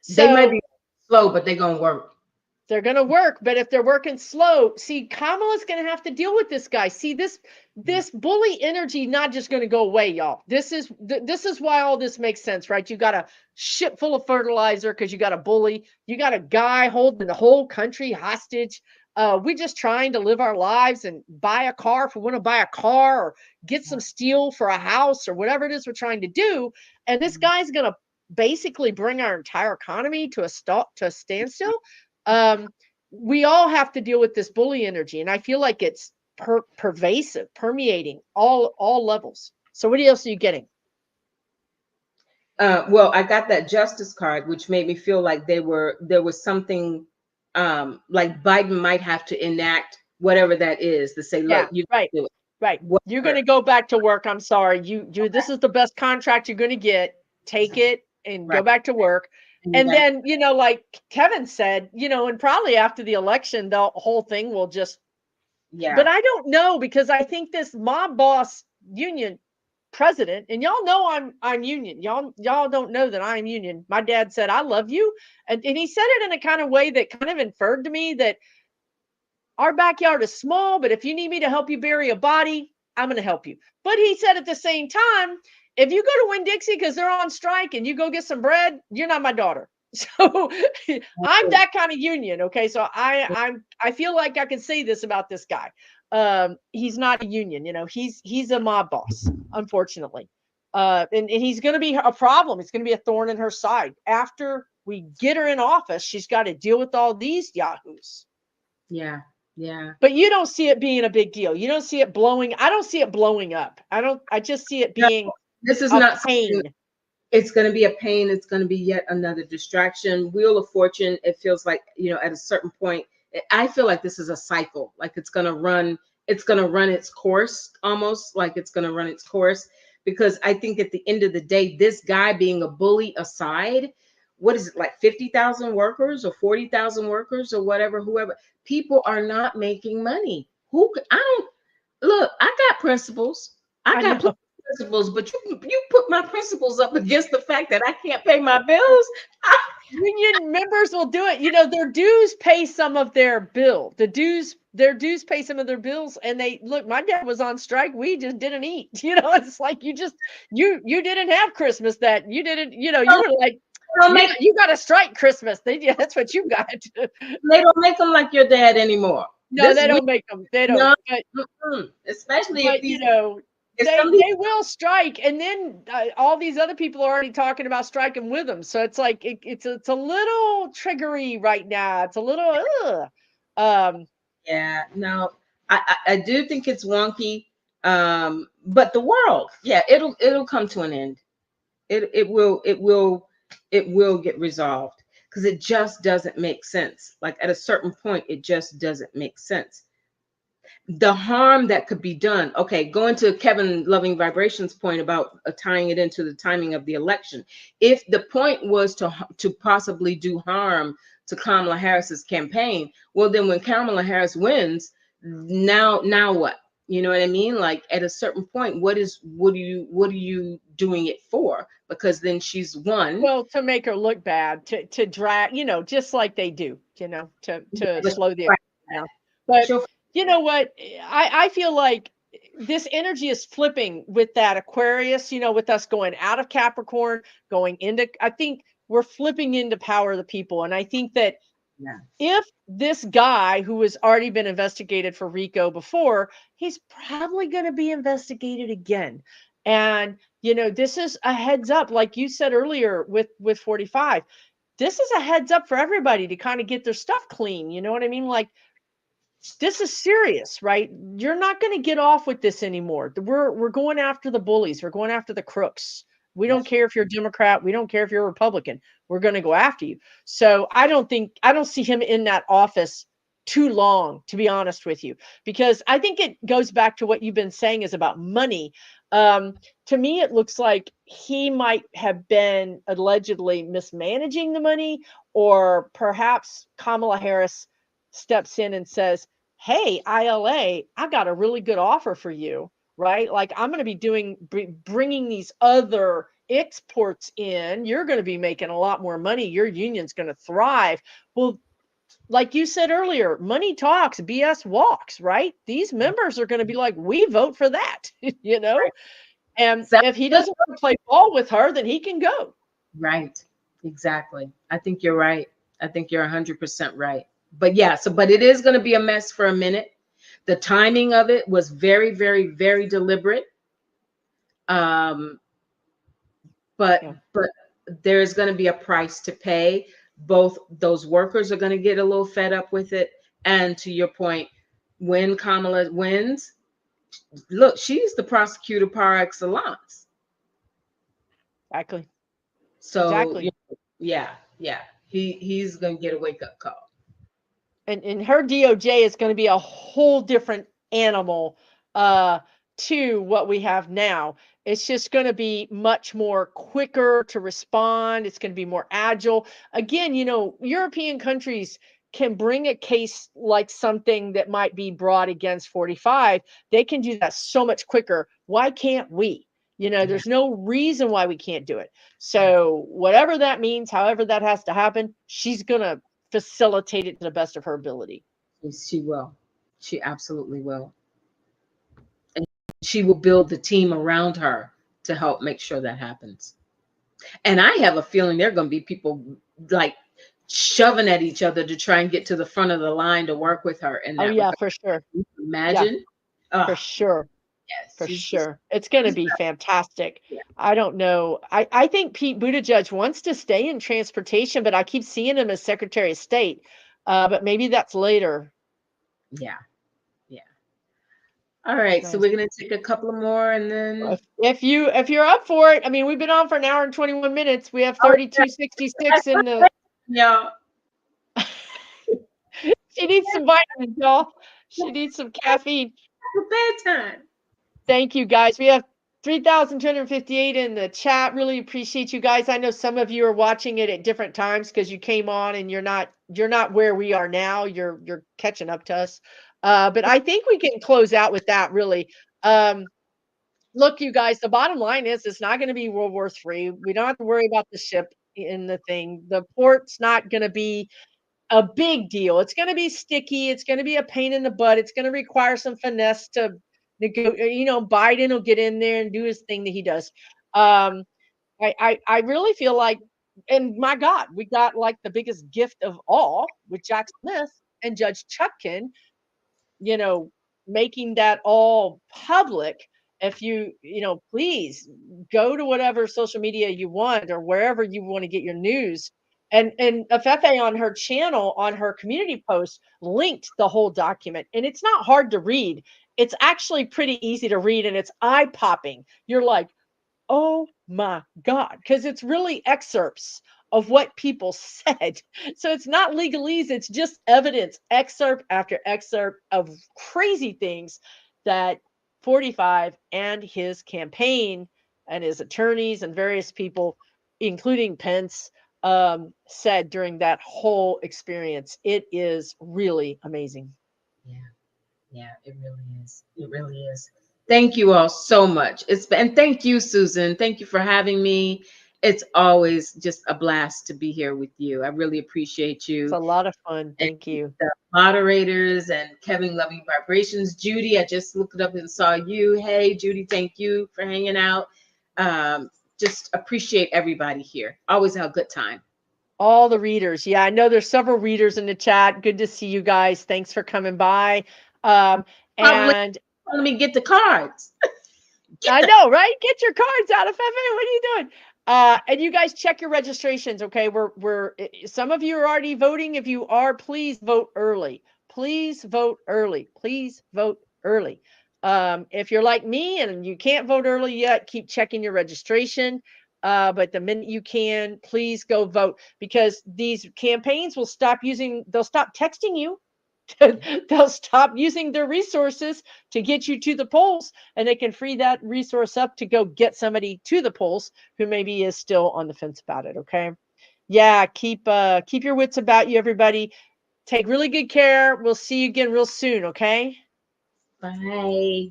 Speaker 2: They might be slow, but they're going to work.
Speaker 1: They're going to work, but if they're working slow, see, Kamala's going to have to deal with this guy. See, this bully energy not just going to go away, y'all. This is why all this makes sense, right? You got a ship full of fertilizer because you got a bully. You got a guy holding the whole country hostage. We just trying to live our lives and buy a car if we want to buy a car, or get some steel for a house, or whatever it is we're trying to do. And this guy's going to basically bring our entire economy to a standstill. We all have to deal with this bully energy, and I feel like it's pervasive, permeating all levels. So what else are you getting?
Speaker 2: Well, I got that justice card, which made me feel like there was something, like Biden might have to enact whatever that is to say,
Speaker 1: Yeah,
Speaker 2: look, you
Speaker 1: right,
Speaker 2: do it.
Speaker 1: right. You're going to
Speaker 2: Whatever.
Speaker 1: go back to work. I'm sorry. This is the best contract you're going to get. Take it and go
Speaker 2: Right.
Speaker 1: back to work.
Speaker 2: And you
Speaker 1: And
Speaker 2: got,
Speaker 1: then, like Kevin said, and probably after the election, the whole thing will just,
Speaker 2: yeah.
Speaker 1: but I don't know, because I think this mob boss union president, and y'all know I'm union. Y'all don't know that I'm union. My dad said, I love you. And he said it in a kind of way that kind of inferred to me that our backyard is small, but if you need me to help you bury a body, I'm going to help you. But he said at the same time, if you go to Winn-Dixie because they're on strike and you go get some bread, you're not my daughter. So I'm that kind of union. Okay. So I feel like I can say this about this guy. He's not a union, he's a mob boss, unfortunately. And he's going to be a problem. It's going to be a thorn in her side. After we get her in office, she's got to deal with all these yahoos.
Speaker 2: Yeah. Yeah.
Speaker 1: But you don't see it being a big deal. You don't see it blowing. I don't see it blowing up. I just see it
Speaker 2: No,
Speaker 1: being
Speaker 2: this is
Speaker 1: a
Speaker 2: not something.
Speaker 1: pain.
Speaker 2: It's going to be a pain. It's going to be yet another distraction. Wheel of Fortune. It feels like, at a certain point, I feel like this is a cycle. Like it's going to run. It's going to run its course, almost like it's going to run its course. Because I think at the end of the day, this guy being a bully aside, what is it, like 50,000 workers or 40,000 workers or whatever, whoever, people are not making money. I don't, look, I got principles. I
Speaker 1: I
Speaker 2: got
Speaker 1: know.
Speaker 2: principles, but you put my principles up against the fact that I can't pay my bills. I,
Speaker 1: Union members will do it. Their dues pay some of their bill. Their dues pay some of their bills. And they look, my dad was on strike. We just didn't eat. It's like you didn't have Christmas that you didn't, you were like,
Speaker 2: don't make
Speaker 1: you got a strike Christmas. That's what you got.
Speaker 2: they don't make them like your dad anymore.
Speaker 1: No,
Speaker 2: This
Speaker 1: they
Speaker 2: we
Speaker 1: don't make them. They don't.
Speaker 2: no,
Speaker 1: But
Speaker 2: especially if
Speaker 1: but
Speaker 2: these if some of these
Speaker 1: they will strike, and then all these other people are already talking about striking with them. So it's like it's a little triggery right now. It's a little um
Speaker 2: yeah, no, I do think it's wonky. But the world, yeah, it'll come to an end. It will get resolved because it just doesn't make sense. Like at a certain point, it just doesn't make sense. The harm that could be done. Okay, going to Kevin Loving Vibrations point about tying it into the timing of the election. If the point was to possibly do harm to Kamala Harris's campaign, well, then when Kamala Harris wins, now what? You know what I mean? Like at a certain point, what are you doing it for? Because then she's won.
Speaker 1: well, to make her look bad, to drag, just like they do, to
Speaker 2: But
Speaker 1: slow the
Speaker 2: right,
Speaker 1: economy down. But
Speaker 2: she'll,
Speaker 1: you know what? I feel like this energy is flipping with that Aquarius, with us going out of Capricorn, going into, I think we're flipping into power of the people. And I think that
Speaker 2: yeah,
Speaker 1: if this guy who has already been investigated for RICO before, he's probably going to be investigated again. And this is a heads up, like you said earlier with 45. This is a heads up for everybody to kind of get their stuff clean. You know what I mean? Like, this is serious, right? You're not going to get off with this anymore. We're going after the bullies. We're going after the crooks. We don't
Speaker 2: yes,
Speaker 1: care if you're a Democrat. We don't care if you're a Republican. We're going to go after you. So I don't see him in that office too long, to be honest with you, because I think it goes back to what you've been saying is about money. To me, it looks like he might have been allegedly mismanaging the money, or perhaps Kamala Harris steps in and says, hey, ILA, I got a really good offer for you, right? Like I'm going to be bringing these other exports in. You're going to be making a lot more money. Your union's going to thrive. Well, like you said earlier, money talks, BS walks, right? These members are going to be like, we vote for that, you know?
Speaker 2: Right.
Speaker 1: And
Speaker 2: So,
Speaker 1: if he doesn't want to play ball with her, then he can go.
Speaker 2: right. Exactly. I think you're right. I think you're 100% right. But yeah, but it is going to be a mess for a minute. The timing of it was very, very, very deliberate. Um, but
Speaker 1: Yeah,
Speaker 2: but there's going to be a price to pay. Both those workers are going to get a little fed up with it. And to your point, when Kamala wins, look, she's the prosecutor par excellence.
Speaker 1: exactly.
Speaker 2: So
Speaker 1: Exactly.
Speaker 2: yeah, yeah, he's gonna get a wake up call.
Speaker 1: And her DOJ is going to be a whole different animal to what we have now. It's just going to be much more quicker to respond. It's going to be more agile. Again, you know, European countries can bring a case like something that might be brought against 45. They can do that so much quicker. Why can't we? You know,
Speaker 2: Yeah,
Speaker 1: there's no reason why we can't do it. So, whatever that means, however that has to happen, she's going to facilitate it to the best of her ability.
Speaker 2: she will. She absolutely will. And she will build the team around her to help make sure that happens. And I have a feeling there are going to be people like shoving at each other to try and get to the front of the line to work with her in
Speaker 1: Oh
Speaker 2: that
Speaker 1: yeah,
Speaker 2: regard.
Speaker 1: for sure. Yeah,
Speaker 2: Imagine.
Speaker 1: for
Speaker 2: Oh,
Speaker 1: sure.
Speaker 2: yes.
Speaker 1: For sure. It's going to
Speaker 2: She's
Speaker 1: be fantastic.
Speaker 2: yeah.
Speaker 1: I don't know. I think Pete Buttigieg wants to stay in transportation, but I keep seeing him as Secretary of State. But maybe that's later.
Speaker 2: Yeah. Yeah. All right. So
Speaker 1: Nice.
Speaker 2: we're gonna take a couple of more and then
Speaker 1: If you're up for it, I mean, we've been on for an hour and 21 minutes. We have
Speaker 2: oh
Speaker 1: 3266 in the.
Speaker 2: yeah.
Speaker 1: She needs some vitamins, y'all. She needs some caffeine.
Speaker 2: For bedtime.
Speaker 1: Thank you, guys. We have 3,258 in the chat. Really appreciate you guys. I know some of you are watching it at different times because you came on and you're not where we are now. You're catching up to us. But I think we can close out with that really. Um, Look, you guys, the bottom line is it's not going to be World War III. We don't have to worry about the ship in the thing. The port's not going to be a big deal. It's going to be sticky. It's going to be a pain in the butt. It's going to require some finesse to you know, Biden will get in there and do his thing that he does. Um, I really feel like, and my God, we got like the biggest gift of all with Jack Smith and Judge Chutkin, you know, making that all public. If you know, please go to whatever social media you want or wherever you want to get your news. And Afefe on her channel, on her community post, linked the whole document. And it's not hard to read. It's actually pretty easy to read and it's eye popping. You're like, oh my God, because it's really excerpts of what people said. So it's not legalese, it's just evidence, excerpt after excerpt of crazy things that 45 and his campaign and his attorneys and various people, including Pence, said during that whole experience. It is really amazing.
Speaker 2: Yeah. Yeah, it really is. It really is. Thank you all so much. And thank you, Susan. Thank you for having me. It's always just a blast to be here with you. I really appreciate
Speaker 1: It's
Speaker 2: you.
Speaker 1: a lot of fun.
Speaker 2: And
Speaker 1: Thank you.
Speaker 2: the moderators and Kevin Loving Vibrations. Judy, I just looked up and saw you. Hey, Judy, thank you for hanging out. Just appreciate everybody here. Always have a good time.
Speaker 1: All the readers. Yeah, I know there's several readers in the chat. Good to see you guys. Thanks for coming by.
Speaker 2: Probably
Speaker 1: And
Speaker 2: let me get the cards. Get
Speaker 1: I
Speaker 2: them.
Speaker 1: know, right? Get your cards out of Fefe. What are you doing? And you guys check your registrations, okay? Some of you are already voting. If you are, please vote early. Please vote early. Please vote early. If you're like me and you can't vote early yet, keep checking your registration. But the minute you can, please go vote because these campaigns will they'll stop texting you. They'll stop using their resources to get you to the polls and they can free that resource up to go get somebody to the polls who maybe is still on the fence about it. Okay. Yeah. Keep your wits about you, everybody. Take really good care. We'll see you again real soon. Okay.
Speaker 2: Bye.